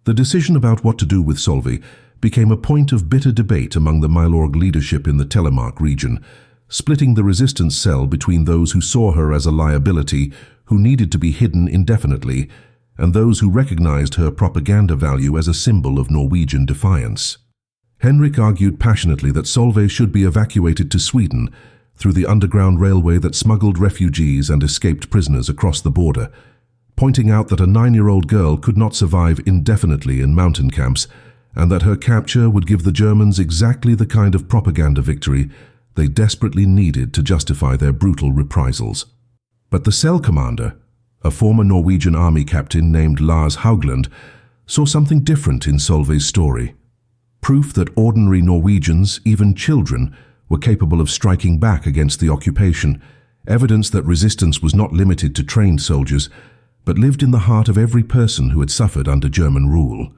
The decision about what to do with Solveig became a point of bitter debate among the Milorg leadership in the Telemark region, splitting the resistance cell between those who saw her as a liability who needed to be hidden indefinitely, and those who recognized her propaganda value as a symbol of Norwegian defiance. Henrik argued passionately that Solveig should be evacuated to Sweden through the underground railway that smuggled refugees and escaped prisoners across the border, pointing out that a 9-year-old girl could not survive indefinitely in mountain camps, and that her capture would give the Germans exactly the kind of propaganda victory they desperately needed to justify their brutal reprisals. But the cell commander, a former Norwegian army captain named Lars Haugland, saw something different in Solveig's story. Proof that ordinary Norwegians, even children, were capable of striking back against the occupation, evidence that resistance was not limited to trained soldiers, but lived in the heart of every person who had suffered under German rule.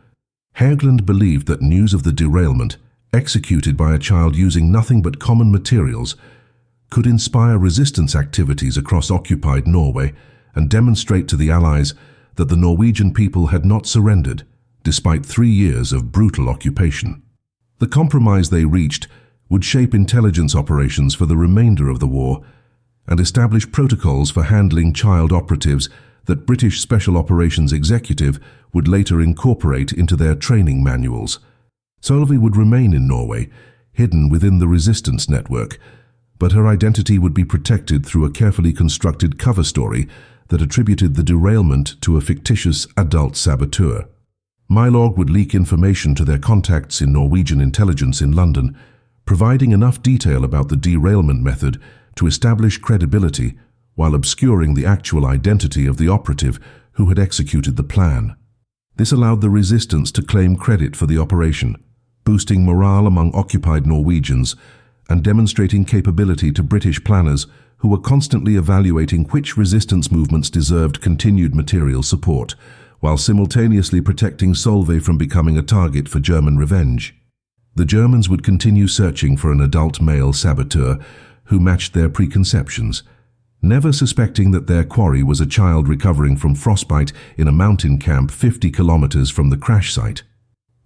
Haugland believed that news of the derailment, executed by a child using nothing but common materials, could inspire resistance activities across occupied Norway and demonstrate to the Allies that the Norwegian people had not surrendered, despite 3 years of brutal occupation. The compromise they reached would shape intelligence operations for the remainder of the war and establish protocols for handling child operatives that British Special Operations Executive would later incorporate into their training manuals. Solveig would remain in Norway, hidden within the resistance network, but her identity would be protected through a carefully constructed cover story that attributed the derailment to a fictitious adult saboteur. Milorg would leak information to their contacts in Norwegian intelligence in London, providing enough detail about the derailment method to establish credibility while obscuring the actual identity of the operative who had executed the plan. This allowed the resistance to claim credit for the operation, boosting morale among occupied Norwegians and demonstrating capability to British planners who were constantly evaluating which resistance movements deserved continued material support, while simultaneously protecting Solveig from becoming a target for German revenge. The Germans would continue searching for an adult male saboteur who matched their preconceptions, never suspecting that their quarry was a child recovering from frostbite in a mountain camp 50 kilometers from the crash site.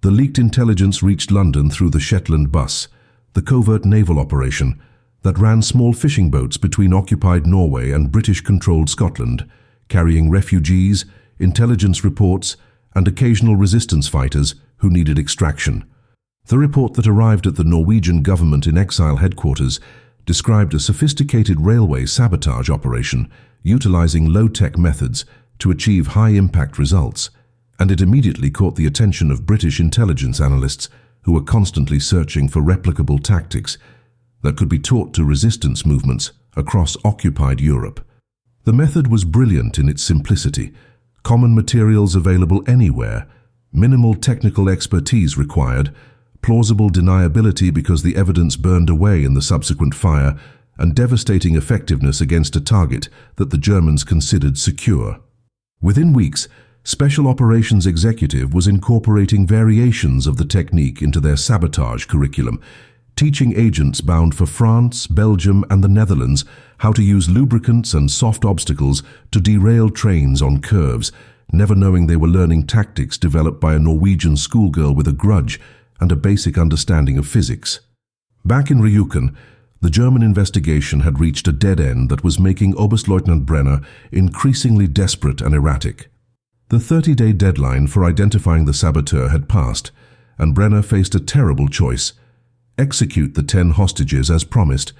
The leaked intelligence reached London through the Shetland bus, the covert naval operation that ran small fishing boats between occupied Norway and British-controlled Scotland, carrying refugees, intelligence reports, and occasional resistance fighters who needed extraction. The report that arrived at the Norwegian government in exile headquarters described a sophisticated railway sabotage operation utilizing low-tech methods to achieve high-impact results, and it immediately caught the attention of British intelligence analysts who were constantly searching for replicable tactics that could be taught to resistance movements across occupied Europe. The method was brilliant in its simplicity, common materials available anywhere, minimal technical expertise required, plausible deniability because the evidence burned away in the subsequent fire, and devastating effectiveness against a target that the Germans considered secure. Within weeks, Special Operations Executive was incorporating variations of the technique into their sabotage curriculum, teaching agents bound for France, Belgium, and the Netherlands how to use lubricants and soft obstacles to derail trains on curves, never knowing they were learning tactics developed by a Norwegian schoolgirl with a grudge and a basic understanding of physics. Back in Ryukin, the German investigation had reached a dead end that was making Oberstleutnant Brenner increasingly desperate and erratic. The 30-day deadline for identifying the saboteur had passed, and Brenner faced a terrible choice: execute the 10 hostages as promised,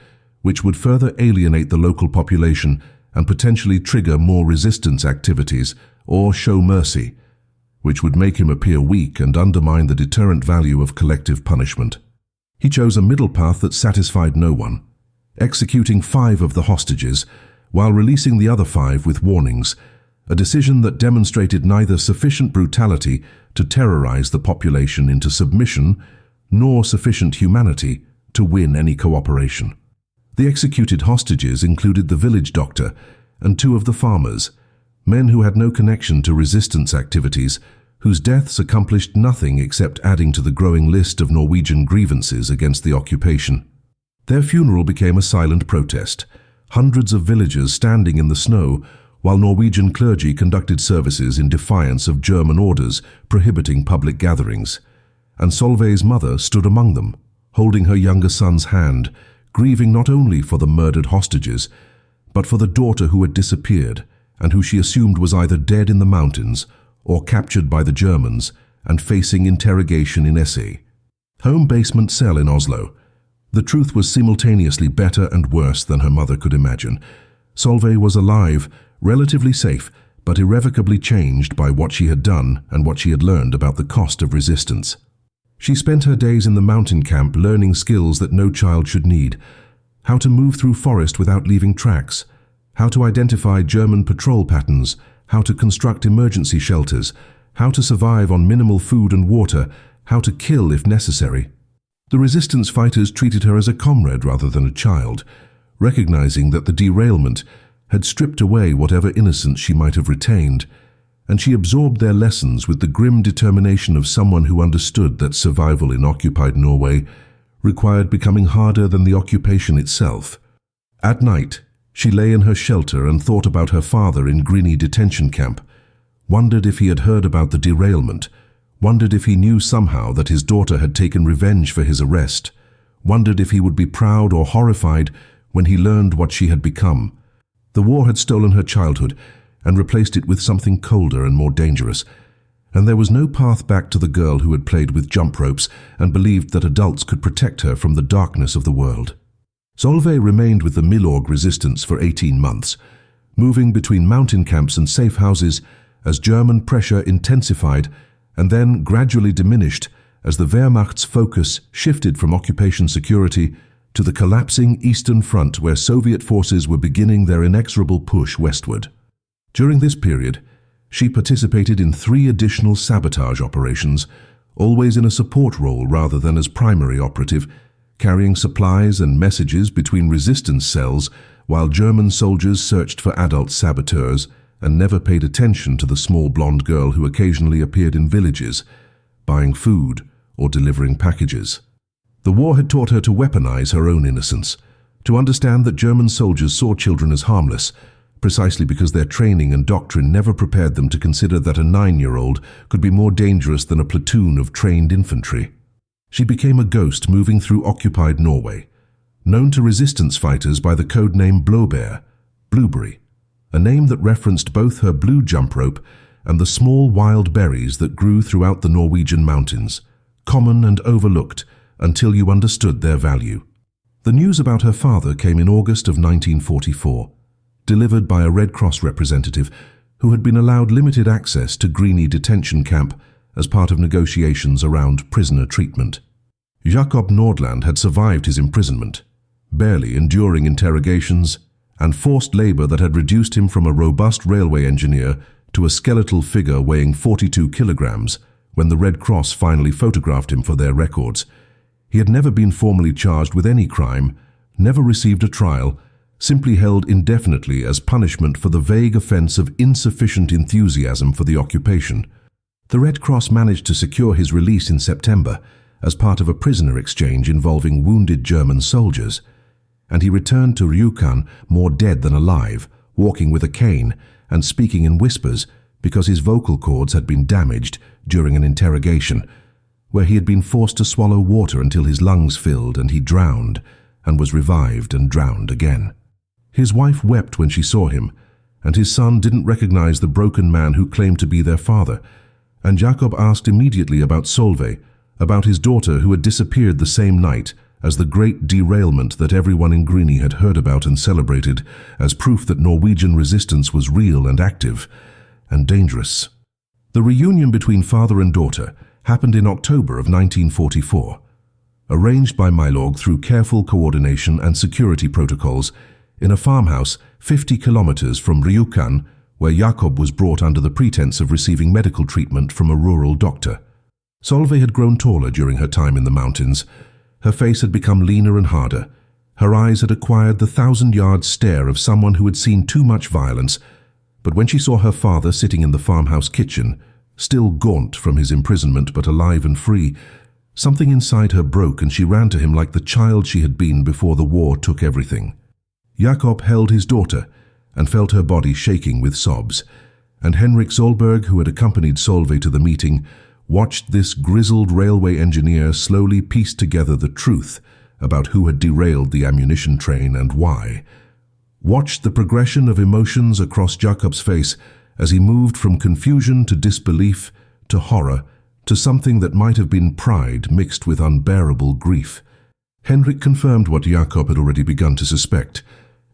which would further alienate the local population and potentially trigger more resistance activities, or show mercy, which would make him appear weak and undermine the deterrent value of collective punishment. He chose a middle path that satisfied no one, executing 5 of the hostages while releasing the other 5 with warnings, a decision that demonstrated neither sufficient brutality to terrorize the population into submission nor sufficient humanity to win any cooperation. The executed hostages included the village doctor and 2 of the farmers, men who had no connection to resistance activities, whose deaths accomplished nothing except adding to the growing list of Norwegian grievances against the occupation. Their funeral became a silent protest, hundreds of villagers standing in the snow while Norwegian clergy conducted services in defiance of German orders prohibiting public gatherings. And Solveig's mother stood among them, holding her younger son's hand, grieving not only for the murdered hostages, but for the daughter who had disappeared and who she assumed was either dead in the mountains or captured by the Germans and facing interrogation in Esse. Home basement cell in Oslo. The truth was simultaneously better and worse than her mother could imagine. Solveig was alive, relatively safe, but irrevocably changed by what she had done and what she had learned about the cost of resistance. She spent her days in the mountain camp learning skills that no child should need: how to move through forest without leaving tracks, how to identify German patrol patterns, how to construct emergency shelters, how to survive on minimal food and water, how to kill if necessary. The resistance fighters treated her as a comrade rather than a child, recognizing that the derailment had stripped away whatever innocence she might have retained, and she absorbed their lessons with the grim determination of someone who understood that survival in occupied Norway required becoming harder than the occupation itself. At night, she lay in her shelter and thought about her father in Grini detention camp, wondered if he had heard about the derailment, wondered if he knew somehow that his daughter had taken revenge for his arrest, wondered if he would be proud or horrified when he learned what she had become. The war had stolen her childhood and replaced it with something colder and more dangerous, and there was no path back to the girl who had played with jump ropes and believed that adults could protect her from the darkness of the world. Solveig remained with the Milorg resistance for 18 months, moving between mountain camps and safe houses as German pressure intensified and then gradually diminished as the Wehrmacht's focus shifted from occupation security to the collapsing Eastern Front, where Soviet forces were beginning their inexorable push westward. During this period, she participated in 3 additional sabotage operations, always in a support role rather than as primary operative, carrying supplies and messages between resistance cells while German soldiers searched for adult saboteurs and never paid attention to the small blonde girl who occasionally appeared in villages, buying food or delivering packages. The war had taught her to weaponize her own innocence, to understand that German soldiers saw children as harmless, precisely because their training and doctrine never prepared them to consider that a 9-year-old could be more dangerous than a platoon of trained infantry. She became a ghost moving through occupied Norway, known to resistance fighters by the code name Blåbær, Blueberry, a name that referenced both her blue jump rope and the small wild berries that grew throughout the Norwegian mountains, common and overlooked until you understood their value. The news about her father came in August of 1944, delivered by a Red Cross representative who had been allowed limited access to Greeny detention camp as part of negotiations around prisoner treatment. Jakob Nordland had survived his imprisonment, barely enduring interrogations and forced labor that had reduced him from a robust railway engineer to a skeletal figure weighing 42 kilograms when the Red Cross finally photographed him for their records. He had never been formally charged with any crime, never received a trial, simply held indefinitely as punishment for the vague offense of insufficient enthusiasm for the occupation. The Red Cross managed to secure his release in September as part of a prisoner exchange involving wounded German soldiers, and he returned to Rjukan more dead than alive, walking with a cane and speaking in whispers because his vocal cords had been damaged during an interrogation, where he had been forced to swallow water until his lungs filled and he drowned and was revived and drowned again. His wife wept when she saw him, and his son didn't recognize the broken man who claimed to be their father, and Jakob asked immediately about Solveig, about his daughter who had disappeared the same night as the great derailment that everyone in Greeny had heard about and celebrated as proof that Norwegian resistance was real and active and dangerous. The reunion between father and daughter happened in October of 1944, arranged by Mylog through careful coordination and security protocols in a farmhouse 50 kilometers from Rjukan, where Jakob was brought under the pretense of receiving medical treatment from a rural doctor. Solveig had grown taller during her time in the mountains. Her face had become leaner and harder. Her eyes had acquired the 1,000-yard stare of someone who had seen too much violence. But when she saw her father sitting in the farmhouse kitchen, still gaunt from his imprisonment but alive and free, something inside her broke and she ran to him like the child she had been before the war took everything. Jakob held his daughter and felt her body shaking with sobs, and Henrik Solberg, who had accompanied Solveig to the meeting, watched this grizzled railway engineer slowly piece together the truth about who had derailed the ammunition train and why. Watched the progression of emotions across Jakob's face as he moved from confusion to disbelief to horror to something that might have been pride mixed with unbearable grief. Henrik confirmed what Jakob had already begun to suspect,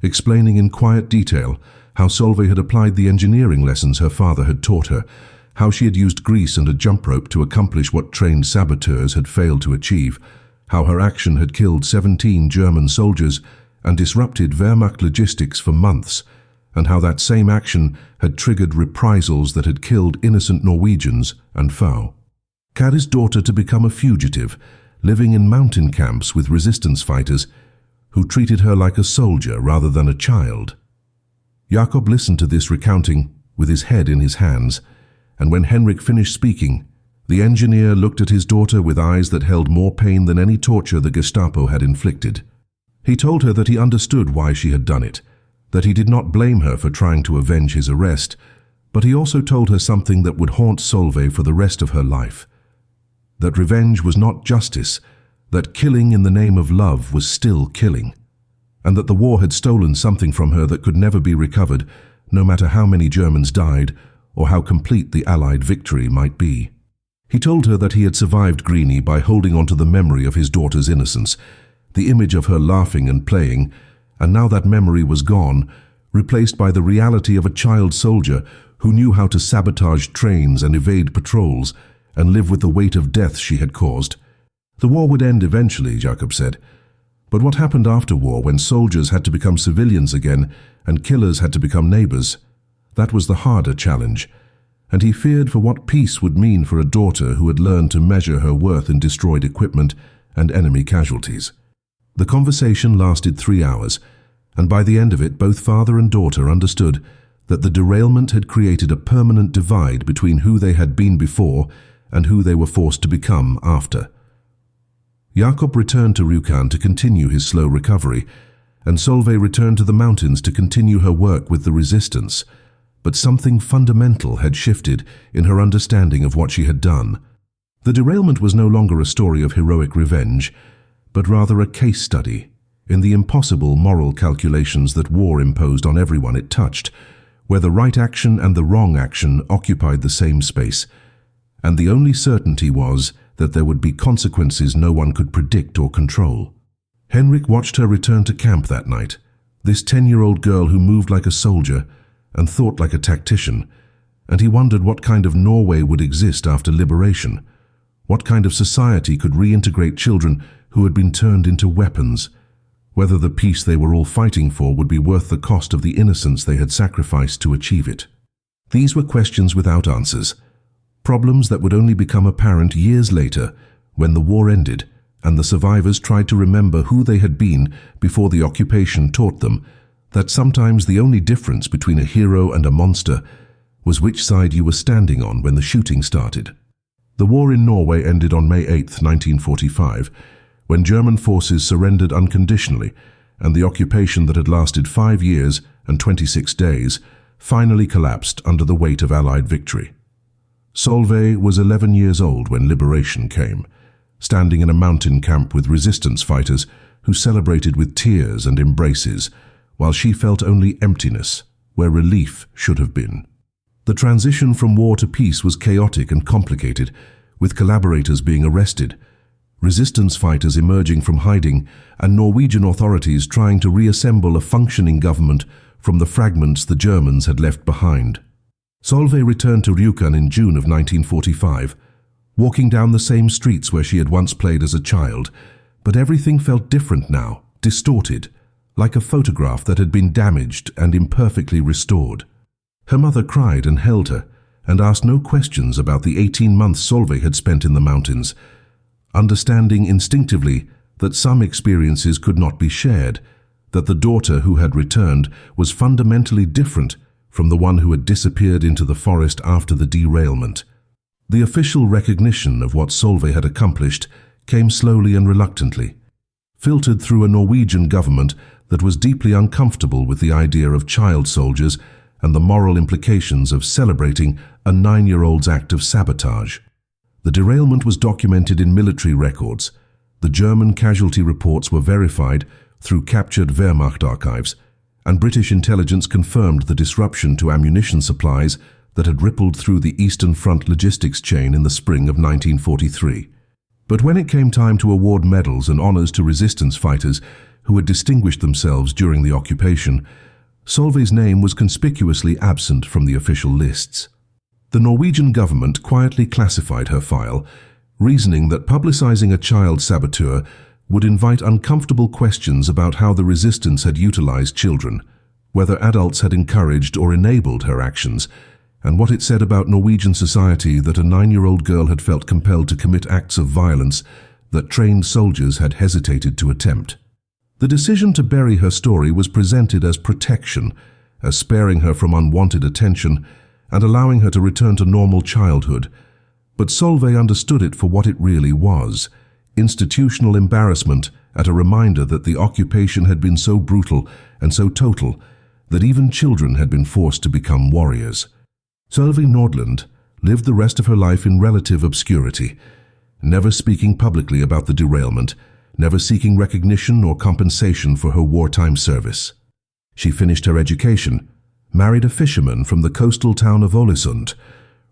explaining in quiet detail how Solveig had applied the engineering lessons her father had taught her, how she had used grease and a jump rope to accomplish what trained saboteurs had failed to achieve, how her action had killed 17 German soldiers and disrupted Wehrmacht logistics for months, and how that same action had triggered reprisals that had killed innocent Norwegians and Fau. Kari's daughter to become a fugitive, living in mountain camps with resistance fighters who treated her like a soldier rather than a child. Jakob listened to this recounting with his head in his hands, and when Henrik finished speaking, the engineer looked at his daughter with eyes that held more pain than any torture the Gestapo had inflicted. He told her that he understood why she had done it, that he did not blame her for trying to avenge his arrest, but he also told her something that would haunt Solveig for the rest of her life. That revenge was not justice, that killing in the name of love was still killing, and that the war had stolen something from her that could never be recovered, no matter how many Germans died or how complete the Allied victory might be. He told her that he had survived Greeny by holding on to the memory of his daughter's innocence, the image of her laughing and playing, and now that memory was gone, replaced by the reality of a child soldier who knew how to sabotage trains and evade patrols and live with the weight of death she had caused. The war would end eventually, Jakob said. But what happened after war, when soldiers had to become civilians again and killers had to become neighbors? That was the harder challenge, and he feared for what peace would mean for a daughter who had learned to measure her worth in destroyed equipment and enemy casualties. The conversation lasted 3 hours, and by the end of it both father and daughter understood that the derailment had created a permanent divide between who they had been before and who they were forced to become after. Jakob returned to Rjukan to continue his slow recovery, and Solveig returned to the mountains to continue her work with the resistance. But something fundamental had shifted in her understanding of what she had done. The derailment was no longer a story of heroic revenge, but rather a case study in the impossible moral calculations that war imposed on everyone it touched, where the right action and the wrong action occupied the same space, and the only certainty was that there would be consequences no one could predict or control. Henrik watched her return to camp that night, this 10-year-old girl who moved like a soldier and thought like a tactician, and he wondered what kind of Norway would exist after liberation. What kind of society could reintegrate children who had been turned into weapons? Whether the peace they were all fighting for would be worth the cost of the innocence they had sacrificed to achieve it. These were questions without answers, problems that would only become apparent years later when the war ended and the survivors tried to remember who they had been before the occupation taught them that sometimes the only difference between a hero and a monster was which side you were standing on when the shooting started. The war in Norway ended on May 8, 1945, when German forces surrendered unconditionally, and the occupation that had lasted 5 years and 26 days finally collapsed under the weight of Allied victory. Solveig was 11 years old when liberation came, standing in a mountain camp with resistance fighters who celebrated with tears and embraces, while she felt only emptiness where relief should have been. The transition from war to peace was chaotic and complicated, with collaborators being arrested, resistance fighters emerging from hiding, and Norwegian authorities trying to reassemble a functioning government from the fragments the Germans had left behind. Solveig returned to Rjukan in June of 1945, walking down the same streets where she had once played as a child, but everything felt different now, distorted, like a photograph that had been damaged and imperfectly restored. Her mother cried and held her, and asked no questions about the 18 months Solveig had spent in the mountains, understanding instinctively that some experiences could not be shared, that the daughter who had returned was fundamentally different from the one who had disappeared into the forest after the derailment. The official recognition of what Solveig had accomplished came slowly and reluctantly, filtered through a Norwegian government that was deeply uncomfortable with the idea of child soldiers and the moral implications of celebrating a 9-year-old's act of sabotage. The derailment was documented in military records. The German casualty reports were verified through captured Wehrmacht archives, and British intelligence confirmed the disruption to ammunition supplies that had rippled through the Eastern Front logistics chain in the spring of 1943. But when it came time to award medals and honors to resistance fighters who had distinguished themselves during the occupation, Solveig's name was conspicuously absent from the official lists. The Norwegian government quietly classified her file, reasoning that publicizing a child saboteur would invite uncomfortable questions about how the resistance had utilized children, whether adults had encouraged or enabled her actions, and what it said about Norwegian society that a 9-year-old girl had felt compelled to commit acts of violence that trained soldiers had hesitated to attempt. The decision to bury her story was presented as protection, as sparing her from unwanted attention and allowing her to return to normal childhood. But Solveig understood it for what it really was: institutional embarrassment at a reminder that the occupation had been so brutal and so total that even children had been forced to become warriors. Solveig Nordland lived the rest of her life in relative obscurity, never speaking publicly about the derailment, never seeking recognition or compensation for her wartime service. She finished her education, married a fisherman from the coastal town of Ålesund,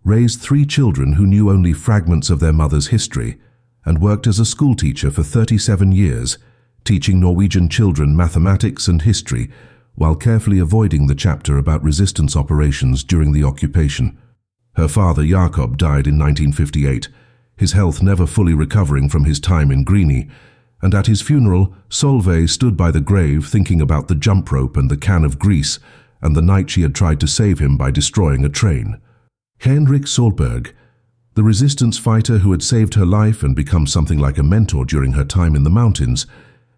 raised 3 children who knew only fragments of their mother's history, and worked as a schoolteacher for 37 years, teaching Norwegian children mathematics and history while carefully avoiding the chapter about resistance operations during the occupation. Her father, Jakob, died in 1958, his health never fully recovering from his time in Grini, and at his funeral, Solveig stood by the grave thinking about the jump rope and the can of grease and the night she had tried to save him by destroying a train. Henrik Solberg, the resistance fighter who had saved her life and become something like a mentor during her time in the mountains,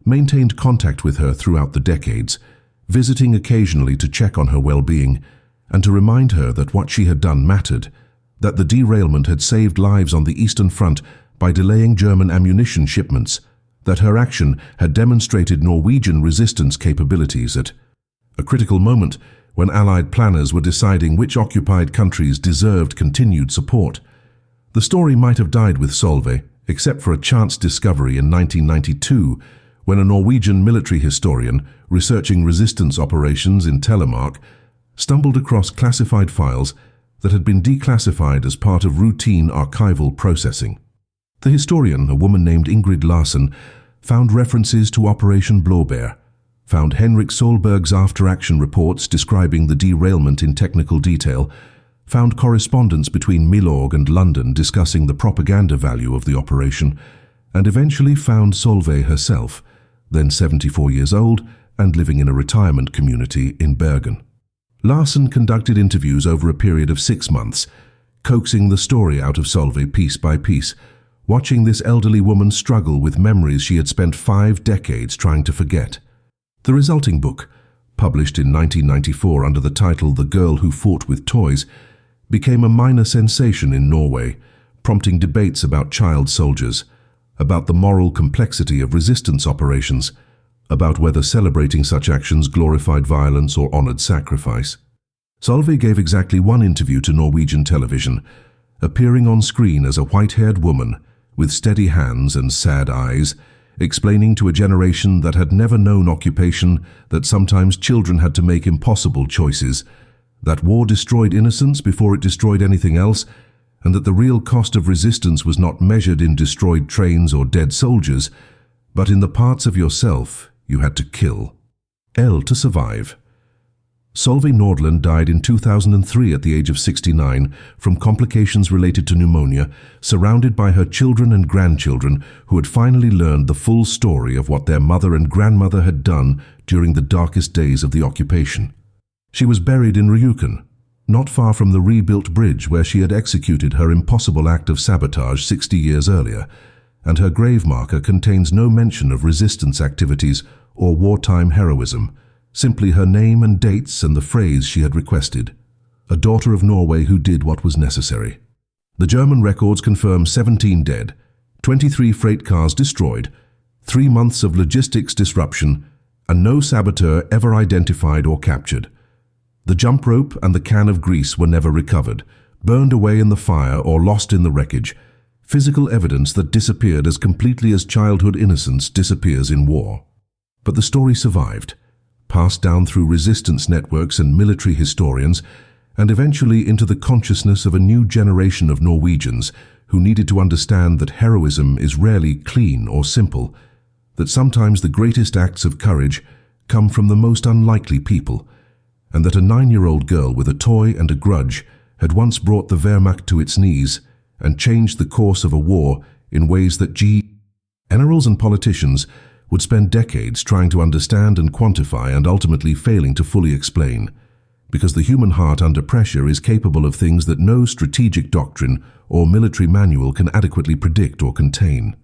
maintained contact with her throughout the decades, visiting occasionally to check on her well-being and to remind her that what she had done mattered, that the derailment had saved lives on the Eastern Front by delaying German ammunition shipments, that her action had demonstrated Norwegian resistance capabilities at a critical moment when Allied planners were deciding which occupied countries deserved continued support. The story might have died with Solveig, except for a chance discovery in 1992, when a Norwegian military historian researching resistance operations in Telemark stumbled across classified files that had been declassified as part of routine archival processing. The historian, a woman named Ingrid Larsen, found references to Operation Blaubeer, found Henrik Solberg's after-action reports describing the derailment in technical detail, found correspondence between Milorg and London discussing the propaganda value of the operation, and eventually found Solveig herself, then 74 years old and living in a retirement community in Bergen. Larsen conducted interviews over a period of 6 months, coaxing the story out of Solveig piece by piece, watching this elderly woman struggle with memories she had spent 5 decades trying to forget. The resulting book, published in 1994 under the title The Girl Who Fought with Toys, became a minor sensation in Norway, prompting debates about child soldiers, about the moral complexity of resistance operations, about whether celebrating such actions glorified violence or honored sacrifice. Solveig gave exactly 1 interview to Norwegian television, appearing on screen as a white-haired woman with steady hands and sad eyes, explaining to a generation that had never known occupation that sometimes children had to make impossible choices, that war destroyed innocence before it destroyed anything else, and that the real cost of resistance was not measured in destroyed trains or dead soldiers, but in the parts of yourself you had to kill. To survive. Solveig Nordland died in 2003 at the age of 69 from complications related to pneumonia, surrounded by her children and grandchildren who had finally learned the full story of what their mother and grandmother had done during the darkest days of the occupation. She was buried in Ryuken, not far from the rebuilt bridge where she had executed her impossible act of sabotage 60 years earlier, and her grave marker contains no mention of resistance activities or wartime heroism, simply her name and dates and the phrase she had requested: a daughter of Norway who did what was necessary. The German records confirm 17 dead, 23 freight cars destroyed, 3 months of logistics disruption, and no saboteur ever identified or captured. The jump rope and the can of grease were never recovered, burned away in the fire or lost in the wreckage, physical evidence that disappeared as completely as childhood innocence disappears in war. But the story survived, passed down through resistance networks and military historians, and eventually into the consciousness of a new generation of Norwegians who needed to understand that heroism is rarely clean or simple, that sometimes the greatest acts of courage come from the most unlikely people, and that a 9-year-old girl with a toy and a grudge had once brought the Wehrmacht to its knees and changed the course of a war in ways that generals and politicians would spend decades trying to understand and quantify and ultimately failing to fully explain, because the human heart under pressure is capable of things that no strategic doctrine or military manual can adequately predict or contain.